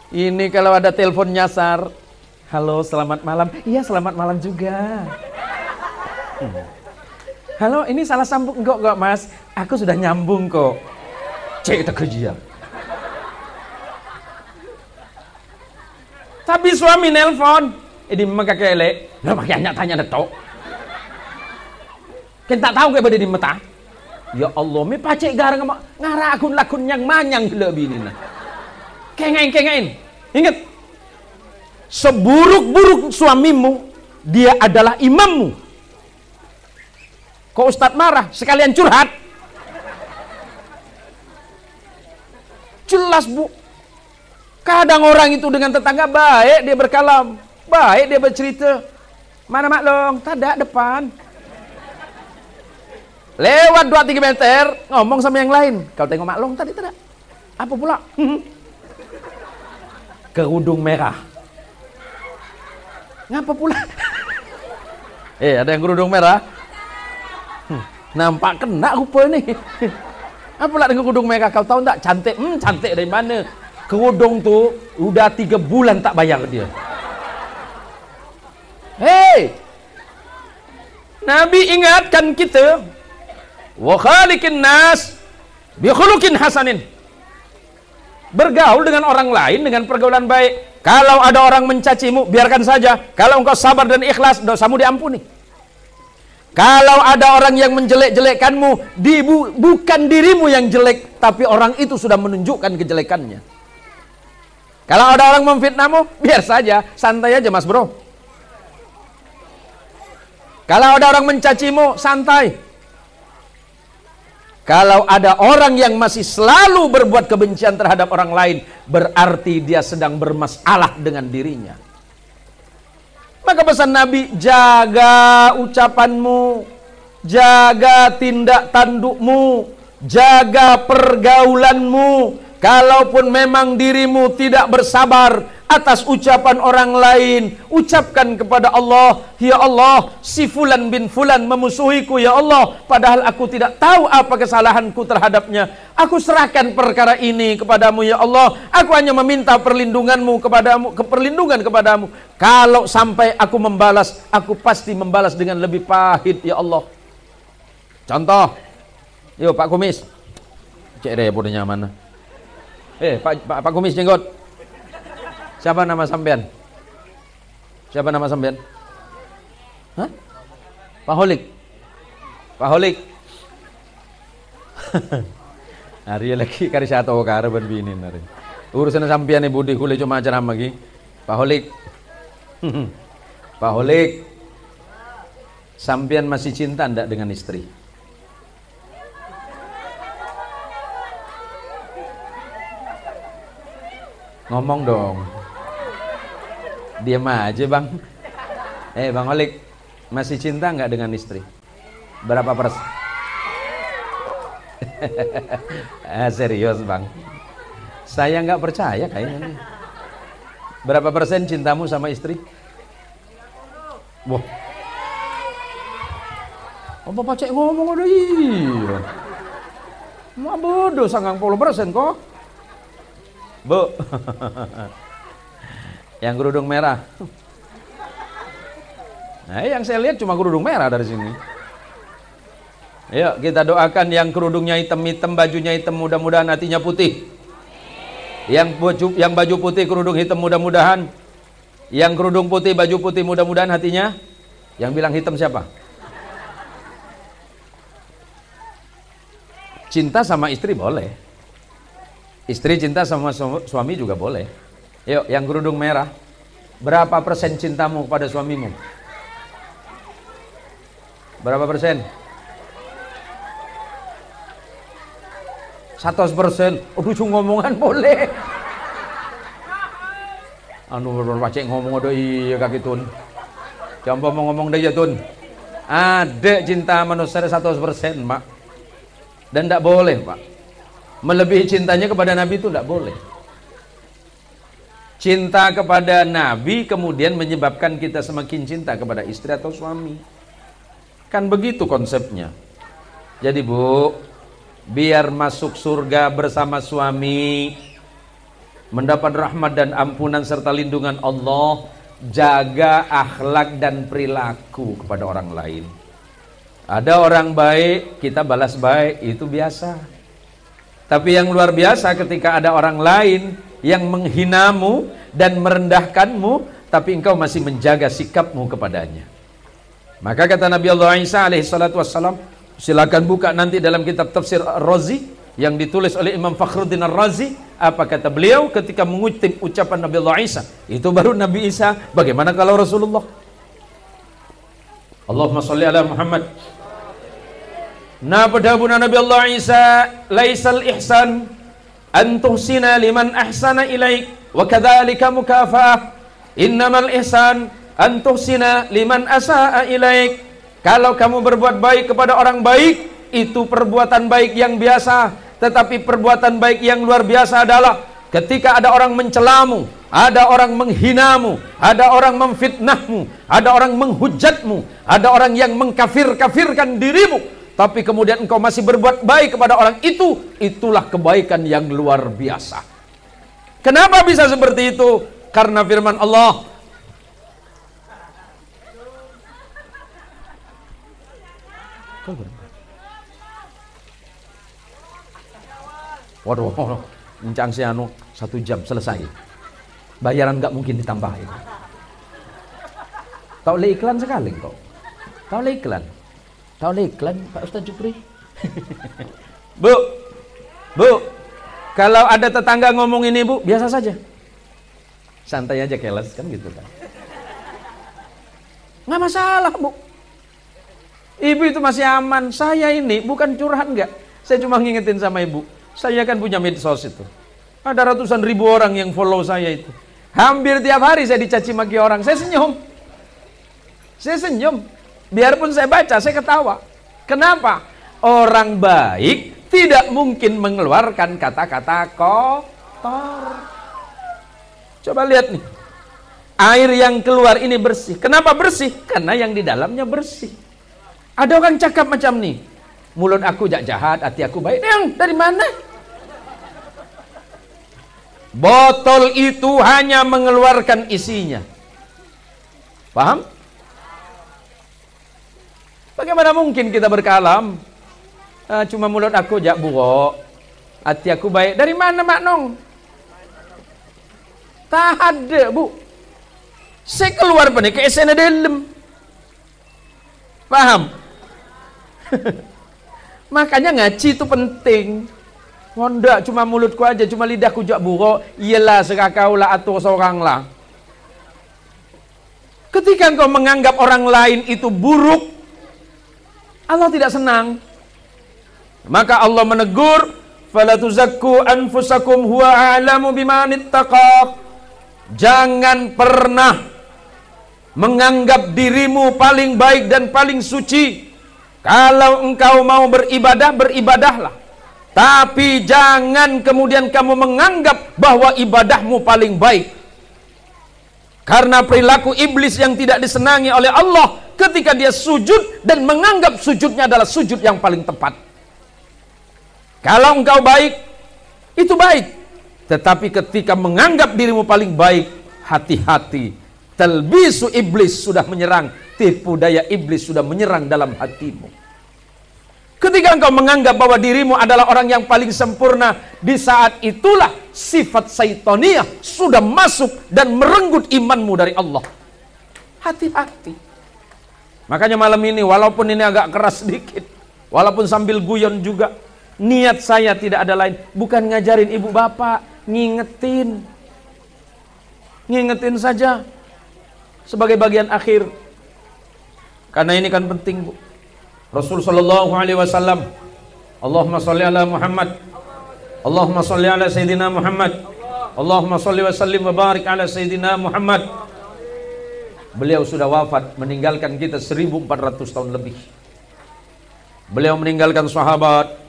Ini kalau ada telepon nyasar, halo selamat malam. Iya selamat malam juga. Halo, ini salah sambung enggak mas? Aku sudah nyambung kok. Cek kerja. Tapi suami nelpon, ini memang kakek elek. Lah makanya tanya detok. Kan tak tahu kayak bade di mata. Ya Allah, mi pacek garang ngara akun lakun yang manyang lebih ini. Kengain. Ingat, seburuk-buruk suamimu, dia adalah imammu. Kok Ustadz marah? Sekalian curhat. Jelas bu. Kadang orang itu dengan tetangga baik, dia berkalam, baik dia bercerita. Mana maklong? Tada depan. Lewat 2-3 meter, ngomong sama yang lain. Kau tengok maklong tadi tidak? Apa pula? Kerudung merah. Ngapa pula? Ada yang kerudung merah? Nampak kena rupa ni. Apa pula dengan kerudung merah? Kau tahu tak? Cantik. Cantik dari mana? Kerudung tu udah 3 bulan tak bayar dia. Nabi ingatkan kita, wa khaliqin nas bi khuluqin hasanin. Bergaul dengan orang lain dengan pergaulan baik. Kalau ada orang mencacimu, biarkan saja. Kalau engkau sabar dan ikhlas, dosamu diampuni. Kalau ada orang yang menjelek-jelekkanmu, bukan dirimu yang jelek, tapi orang itu sudah menunjukkan kejelekannya. Kalau ada orang memfitnahmu, biar saja, santai aja mas bro. Kalau ada orang mencacimu, santai. Kalau ada orang yang masih selalu berbuat kebencian terhadap orang lain, berarti dia sedang bermasalah dengan dirinya. Maka pesan Nabi, jaga ucapanmu, jaga tindak tandukmu, jaga pergaulanmu. Kalaupun memang dirimu tidak bersabar atas ucapan orang lain, ucapkan kepada Allah, ya Allah, si fulan bin fulan memusuhiku ya Allah, padahal aku tidak tahu apa kesalahanku terhadapnya. Aku serahkan perkara ini kepadamu ya Allah. Aku hanya meminta perlindunganmu kepadamu. Kalau sampai aku membalas, aku pasti membalas dengan lebih pahit ya Allah. Contoh, yuk Pak Kumis, cek deh bodohnya mana. Pak Kumis jenggot. Siapa nama sampean? Siapa nama sampean? Hah? Pak Holik. Hari lagi kari satu kara ben bini nari. Urusan sampean ni budi kule cuma acara lagi. Pak Holik. Pak Holik. Sampean masih cinta ndak dengan istri? Ngomong dong. Diam aja bang. Bang Holik, masih cinta nggak dengan istri? Berapa persen? Serius bang, saya nggak percaya kayaknya nih. Berapa persen cintamu sama istri? Wah, apa Pak Cek ngomong ada iya? Mau bodoh 90% kok. Bu. Yang kerudung merah. Nah, yang saya lihat cuma kerudung merah dari sini. Ayo kita doakan yang kerudungnya hitam-hitam, bajunya hitam, mudah-mudahan hatinya putih. Yang baju putih, kerudung hitam, mudah-mudahan. Yang kerudung putih, baju putih, mudah-mudahan hatinya. Yang bilang hitam siapa? Cinta sama istri boleh. Istri cinta sama suami juga boleh. Yuk, yang kerudung merah. Berapa persen cintamu kepada suamimu? Berapa persen? 100%. Aduh, ngomongan boleh. Anu pacek ngomong ada iya kaki tun. Coba mau ngomong deh ya tun. Ada cinta manusia 100%, Pak. Dan tidak boleh, Pak. Melebihi cintanya kepada Nabi itu tidak boleh. Cinta kepada Nabi kemudian menyebabkan kita semakin cinta kepada istri atau suami. Kan begitu konsepnya. Jadi Bu, biar masuk surga bersama suami, mendapat rahmat dan ampunan serta lindungan Allah, jaga akhlak dan perilaku kepada orang lain. Ada orang baik, kita balas baik, itu biasa. Tapi yang luar biasa ketika ada orang lain yang menghinamu dan merendahkanmu, tapi engkau masih menjaga sikapmu kepadanya. Maka kata Nabi Allah Isa alaihi salatu wassalam, silakan buka nanti dalam kitab tafsir Ar-Razi yang ditulis oleh Imam Fakhruddin Ar-Razi. Apa kata beliau ketika mengutip ucapan Nabi Allah Isa? Itu baru Nabi Isa. Bagaimana kalau Rasulullah? Allahumma sholli ala Muhammad. Nah, pedabuna Nabi Allah Isa, laisal ihsan an tuhsina liman ahsana ilaik wa kadzalika mukafa'ah. Innamal ihsan an tuhsina liman asaa ilaik. Kalau kamu berbuat baik kepada orang baik, itu perbuatan baik yang biasa. Tetapi perbuatan baik yang luar biasa adalah ketika ada orang mencelamu, ada orang menghinamu, ada orang memfitnahmu, ada orang menghujatmu, ada orang yang mengkafir-kafirkan dirimu, tapi kemudian engkau masih berbuat baik kepada orang itu, itulah kebaikan yang luar biasa. Kenapa bisa seperti itu? Karena firman Allah, waduh, encang si anu 1 jam selesai. Bayaran nggak mungkin ditambahin. Tahu le iklan sekali kok. Tahu le iklan. Tahu le iklan Pak Ustaz Jupri. Bu, kalau ada tetangga ngomong ini Bu, biasa saja. Santai aja, keles kan gitu kan. Nggak masalah Bu. Ibu itu masih aman. Saya ini bukan curhat enggak. Saya cuma ngingetin sama ibu. Saya kan punya medsos itu. Ada ratusan ribu orang yang follow saya itu. Hampir tiap hari saya dicaci maki orang. Saya senyum. Saya senyum. Biarpun saya baca, saya ketawa. Kenapa? Orang baik tidak mungkin mengeluarkan kata-kata kotor. Coba lihat nih. Air yang keluar ini bersih. Kenapa bersih? Karena yang di dalamnya bersih. Ada orang cakap macam nih, mulut aku jahat, hati aku baik. Yang dari mana? Botol itu hanya mengeluarkan isinya. Paham? Bagaimana mungkin kita berkalam? Cuma mulut aku jak buruk, hati aku baik. Dari mana Mak Nong? Tak ada Bu. Saya keluar pada ke esena dalam. Paham? Makanya ngaji itu penting. Nggak cuma mulutku aja, cuma lidahku jak buruk. Iyalah serakau lah atur seorang lah. Ketika engkau menganggap orang lain itu buruk, Allah tidak senang. Maka Allah menegur, fala tuzakku anfusakum huwa a'lamu biman ittaqa. Jangan pernah menganggap dirimu paling baik dan paling suci. Kalau engkau mau beribadah, beribadahlah. Tapi jangan kemudian kamu menganggap bahwa ibadahmu paling baik. Karena perilaku iblis yang tidak disenangi oleh Allah ketika dia sujud dan menganggap sujudnya adalah sujud yang paling tepat. Kalau engkau baik, itu baik. Tetapi ketika menganggap dirimu paling baik, hati-hati. Talbisu iblis sudah menyerang. Tipu daya iblis sudah menyerang dalam hatimu. Ketika engkau menganggap bahwa dirimu adalah orang yang paling sempurna, di saat itulah sifat syaitaniyah sudah masuk dan merenggut imanmu dari Allah. Hati-hati. Makanya malam ini, walaupun ini agak keras sedikit, walaupun sambil guyon juga, niat saya tidak ada lain, bukan ngajarin ibu bapak, ngingetin saja sebagai bagian akhir. Karena ini kan penting, Bu. Rasul sallallahu alaihi wasallam, Allahumma sholli ala Muhammad, Allahumma sholli ala Sayyidina Muhammad, Allahumma sholli wa sallim wa barik ala Sayyidina Muhammad. Beliau sudah wafat, meninggalkan kita 1400 tahun lebih. Beliau meninggalkan sahabat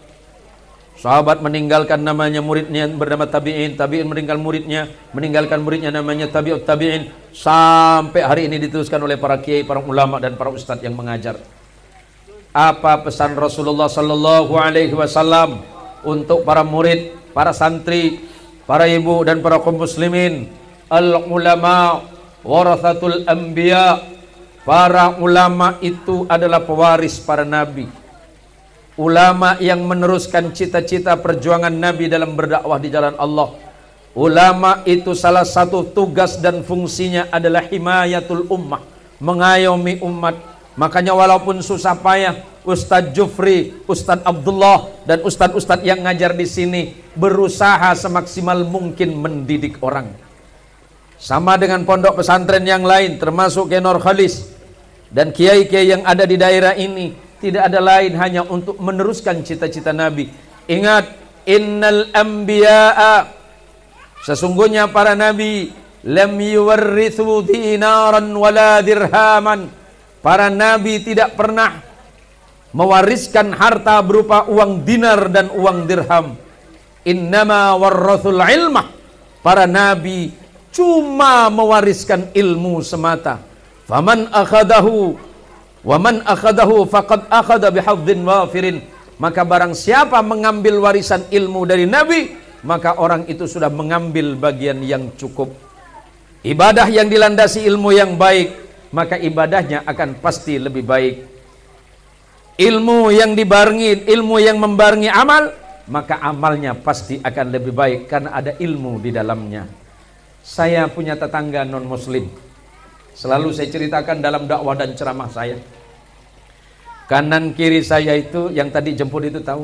meninggalkan namanya muridnya bernama tabi'in, tabi'in meninggal muridnya, meninggalkan muridnya namanya tabi'ut tabi'in, sampai hari ini diteruskan oleh para kiai, para ulama dan para ustadz yang mengajar. Apa pesan Rasulullah sallallahu alaihi wasallam untuk para murid, para santri, para ibu dan para kaum muslimin? Al ulama warathatul anbiya. Para ulama itu adalah pewaris para nabi. Ulama yang meneruskan cita-cita perjuangan Nabi dalam berdakwah di jalan Allah. Ulama itu salah satu tugas dan fungsinya adalah himayatul ummah, mengayomi umat. Makanya walaupun susah payah, Ustadz Jufri, Ustadz Abdullah dan ustadz-ustadz yang ngajar di sini berusaha semaksimal mungkin mendidik orang. Sama dengan pondok pesantren yang lain, termasuk Kiai Nur Khalis dan kiai-kiai yang ada di daerah ini, tidak ada lain hanya untuk meneruskan cita-cita Nabi. Ingat, innal anbiya'a, sesungguhnya para nabi, lam yuwarrithu dinaran wala dirhaman. Para nabi tidak pernah mewariskan harta berupa uang dinar dan uang dirham. Innama warrathul ilmah. Para nabi cuma mewariskan ilmu semata. Faman akhadahu Waman akhadahu faqad akhada bihadzin wafirin. Maka barang siapa mengambil warisan ilmu dari Nabi, maka orang itu sudah mengambil bagian yang cukup. Ibadah yang dilandasi ilmu yang baik, maka ibadahnya akan pasti lebih baik. Ilmu yang dibarengi, ilmu yang membarengi amal, maka amalnya pasti akan lebih baik karena ada ilmu di dalamnya. Saya punya tetangga non muslim, selalu saya ceritakan dalam dakwah dan ceramah saya. Kanan kiri saya itu, yang tadi jemput itu tahu,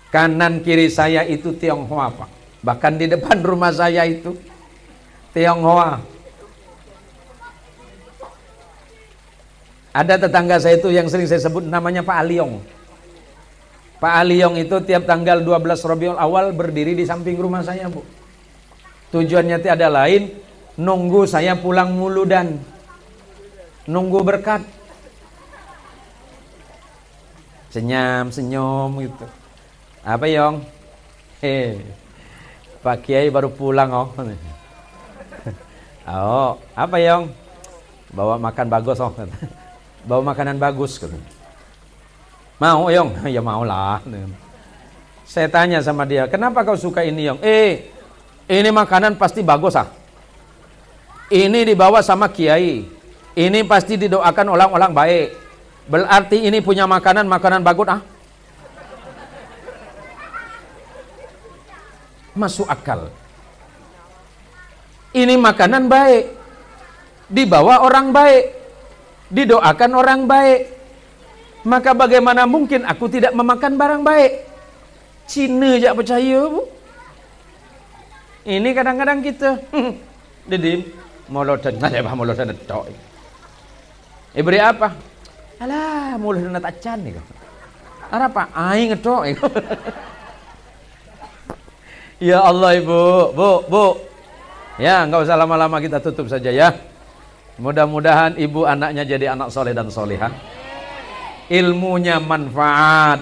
kanan kiri saya itu Tionghoa, Pak. Bahkan di depan rumah saya itu Tionghoa. Ada tetangga saya itu yang sering saya sebut namanya Pak Aliong. Pak Aliong itu tiap tanggal 12 Rabiul Awal berdiri di samping rumah saya, Bu. Tujuannya tiada lain, nunggu saya pulang muludan, nunggu berkat. Senyum gitu. Apa Yong? Pak Kiai baru pulang oh. Oh, apa Yong? Bawa makan bagus oh. Bawa makanan bagus gitu. Mau Yong? Ya mau lah. Saya tanya sama dia, kenapa kau suka ini Yong? Ini makanan pasti bagus ah. Ini dibawa sama Kiai. Ini pasti didoakan orang-orang baik. Berarti ini punya makanan bagus ah. Masuk akal. Ini makanan baik, dibawa orang baik, didoakan orang baik. Maka bagaimana mungkin aku tidak memakan barang baik? Cina jak percaya, Bu. Ini kadang-kadang kita didim molodan, ada apa molodan tok. Beri apa? Alah, mulai nak tacan ni. Ada apa? Aing ngedok. Ya Allah Ibu, Bu. Ya, enggak usah lama-lama, kita tutup saja ya. Mudah-mudahan ibu anaknya jadi anak soleh dan solehah. Ilmunya manfaat,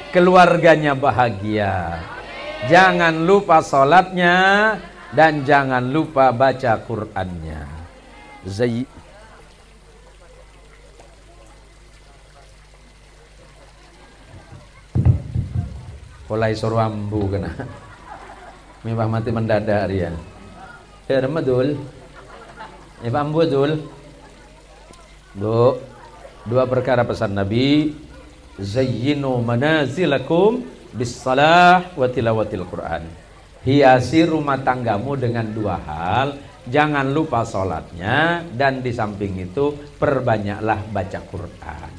keluarganya bahagia. Jangan lupa sholatnya dan jangan lupa baca Qur'annya. Polai suruh ambu kena. Mimah mati mendadak dia. Madul. Mimah ambu dul. Dua perkara pesan Nabi. Zayyinu manazilakum bis-salah wa tilawatil Quran. Hiasi rumah tanggamu dengan dua hal. Jangan lupa sholatnya, dan di samping itu perbanyaklah baca Quran.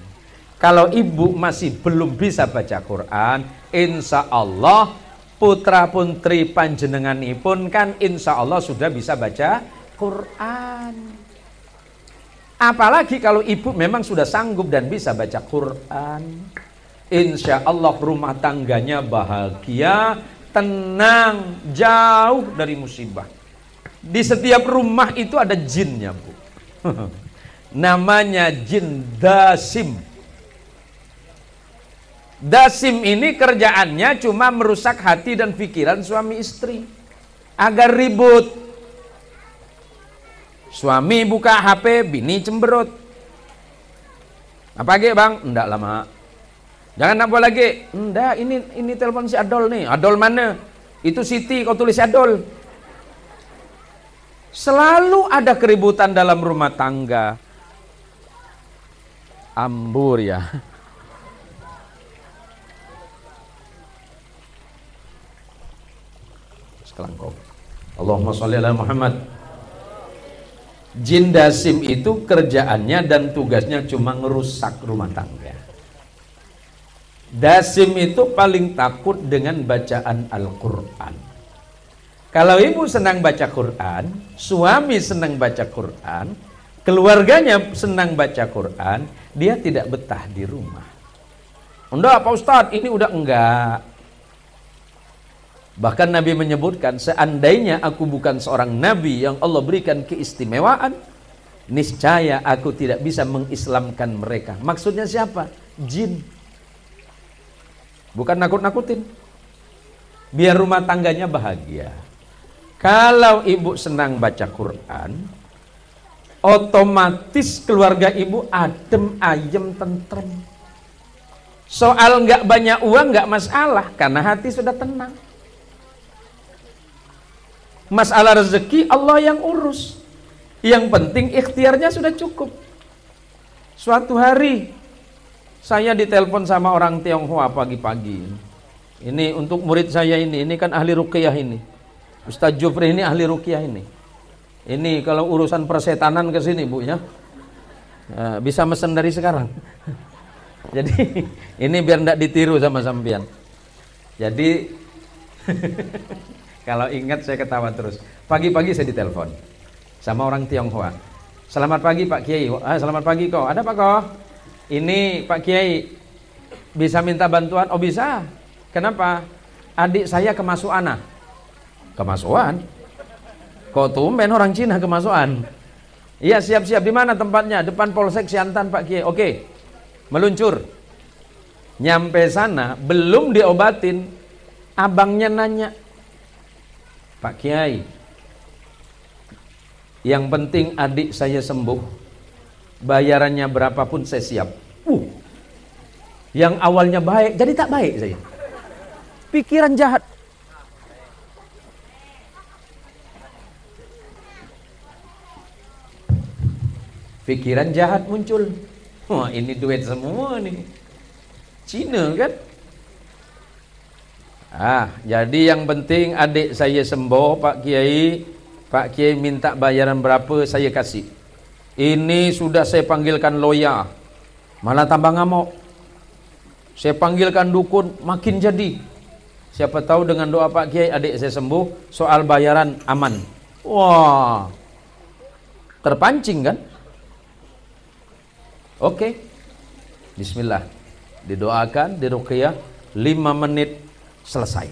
Kalau ibu masih belum bisa baca Quran, insya Allah putra puntri panjenenganipun kan insya Allah sudah bisa baca Quran. Apalagi kalau ibu memang sudah sanggup dan bisa baca Quran, insya Allah rumah tangganya bahagia, tenang, jauh dari musibah. Di setiap rumah itu ada jinnya, Bu. Namanya jin dasim. Dasim ini kerjaannya cuma merusak hati dan pikiran suami istri agar ribut. Suami buka HP, bini cemberut. Apa lagi, Bang? Enggak lama. Jangan apa lagi? Enggak, ini telepon si Adol nih. Adol mana? Itu Siti, kau tulis Adol. Selalu ada keributan dalam rumah tangga. Ambur ya. Sekelangkong. Allahumma sholli ala Muhammad. Jin dasim itu kerjaannya dan tugasnya cuma ngerusak rumah tangga. Dasim itu paling takut dengan bacaan Al-Quran. Kalau ibu senang baca Quran, suami senang baca Quran, keluarganya senang baca Quran, dia tidak betah di rumah. Enggak Pak Ustadz, ini udah enggak. Bahkan Nabi menyebutkan, seandainya aku bukan seorang Nabi yang Allah berikan keistimewaan, niscaya aku tidak bisa mengislamkan mereka. Maksudnya siapa? Jin. Bukan nakut-nakutin. Biar rumah tangganya bahagia. Kalau ibu senang baca Quran, otomatis keluarga ibu adem, ayem, tentrem. Soal nggak banyak uang nggak masalah, karena hati sudah tenang. Masalah rezeki Allah yang urus. Yang penting ikhtiarnya sudah cukup. Suatu hari saya ditelepon sama orang Tionghoa pagi-pagi. Ini untuk murid saya ini kan ahli ruqyah ini. Ustaz Jufri ini ahli ruqyah ini. Ini kalau urusan persetanan ke sini, Bu ya. Bisa mesen dari sekarang. Jadi ini biar enggak ditiru sama sampean. Jadi kalau ingat saya ketawa terus. Pagi-pagi saya ditelepon sama orang Tionghoa. Selamat pagi Pak Kiai. Selamat pagi kok. Ada Pak kok? Ini Pak Kiai bisa minta bantuan? Oh bisa. Kenapa? Adik saya kemasukan. Kemasukan? Kok tumben orang Cina kemasukan? Iya siap-siap. Di mana tempatnya? Depan Polsek Siantan Pak Kiai. Oke. Meluncur. Nyampe sana belum diobatin, abangnya nanya, Pak Kiai, yang penting adik saya sembuh, bayarannya berapapun saya siap. Yang awalnya baik jadi tak baik saya. Pikiran jahat. Pikiran jahat muncul. Wah, ini duit semua nih. Cina kan? Jadi yang penting adik saya sembuh, Pak Kiai. Pak Kiai minta bayaran berapa saya kasih. Ini sudah saya panggilkan loya, malah tambah ngamuk. Saya panggilkan dukun, makin jadi. Siapa tahu dengan doa Pak Kiai adik saya sembuh, soal bayaran aman. Wah, terpancing kan? Oke, bismillah, didoakan, diruqyah, 5 menit selesai.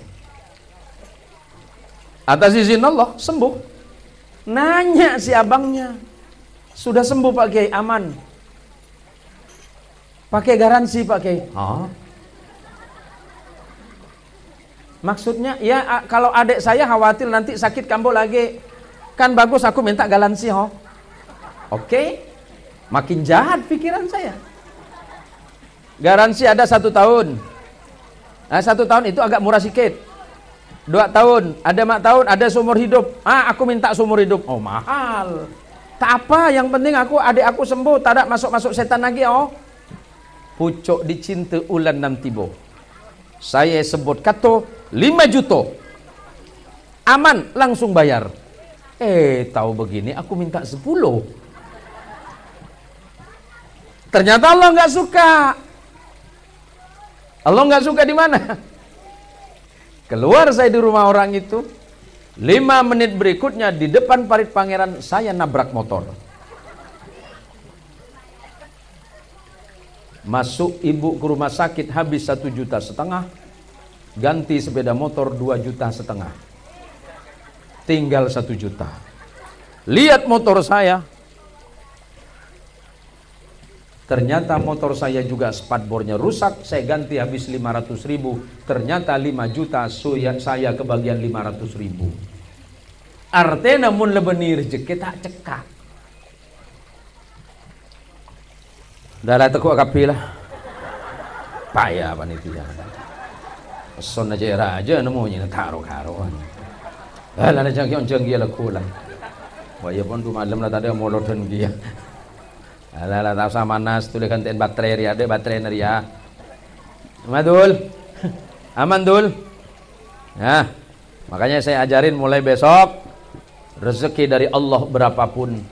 Atas izin Allah sembuh. Nanya si abangnya, sudah sembuh Pak Kiai? Aman. Pakai garansi Pak Kiai? Maksudnya ya kalau adik saya khawatir nanti sakit kambuh lagi, kan bagus aku minta garansi. Oke. Makin jahat pikiran saya. Garansi ada 1 tahun. Nah, 1 tahun itu agak murah sikit. 2 tahun, ada 4 tahun, ada seumur hidup. Aku minta seumur hidup. Oh, mahal. Tak apa, yang penting adik aku sembuh, tak ada masuk-masuk setan lagi. Pucuk dicinta ulan nam tibo. Saya sebut kata 5 juta. Aman, langsung bayar. Tahu begini, aku minta 10. Ternyata Allah nggak suka. Allah nggak suka di mana? Keluar saya di rumah orang itu, 5 menit berikutnya di depan parit pangeran saya nabrak motor. Masuk ibu ke rumah sakit habis 1,5 juta. Ganti sepeda motor 2,5 juta. Tinggal 1 juta. Lihat motor saya. Ternyata motor saya juga spatbornya rusak. Saya ganti habis 500.000. Ternyata 5 juta saya kebagian 500.000. Artinya namun lebeni rezeki tak cekak. Dah tekuk kapilah. Payah panitia. Peson aja raja nemunya karo-karoan. Lah nak jangki laku lah. Wah pun tu malam lah tadi molodan dia. Alah tak usah manas, tulis gantiin baterai ria, ada baterai ria. Madul, aman dul. Nah, makanya saya ajarin mulai besok, rezeki dari Allah berapapun,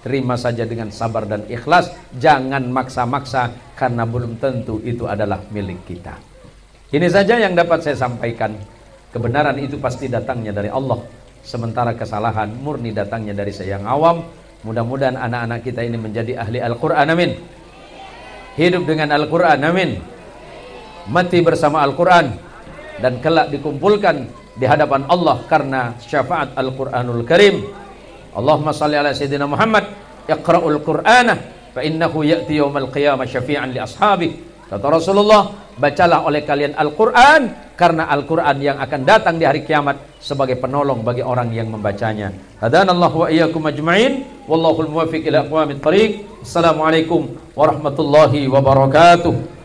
terima saja dengan sabar dan ikhlas. Jangan maksa-maksa, karena belum tentu itu adalah milik kita. Ini saja yang dapat saya sampaikan. Kebenaran itu pasti datangnya dari Allah, sementara kesalahan murni datangnya dari saya yang awam. Mudah-mudahan anak-anak kita ini menjadi ahli Al-Quran, amin. Hidup dengan Al-Quran, amin. Mati bersama Al-Quran, dan kelak dikumpulkan di hadapan Allah karena syafaat Al-Quranul Karim. Allahumma salli ala Sayyidina Muhammad. Iqra'ul Qur'ana fa innahu ya'ti yawmal qiyamah syafi'an li ashabi. Kata Rasulullah, bacalah oleh kalian Al-Quran, karena Al-Quran yang akan datang di hari kiamat sebagai penolong bagi orang yang membacanya. Hadanallahu wa iyyakum ajma'in. Wallahul muwaffiq ila aqwamit thariq. Assalamualaikum warahmatullahi wabarakatuh.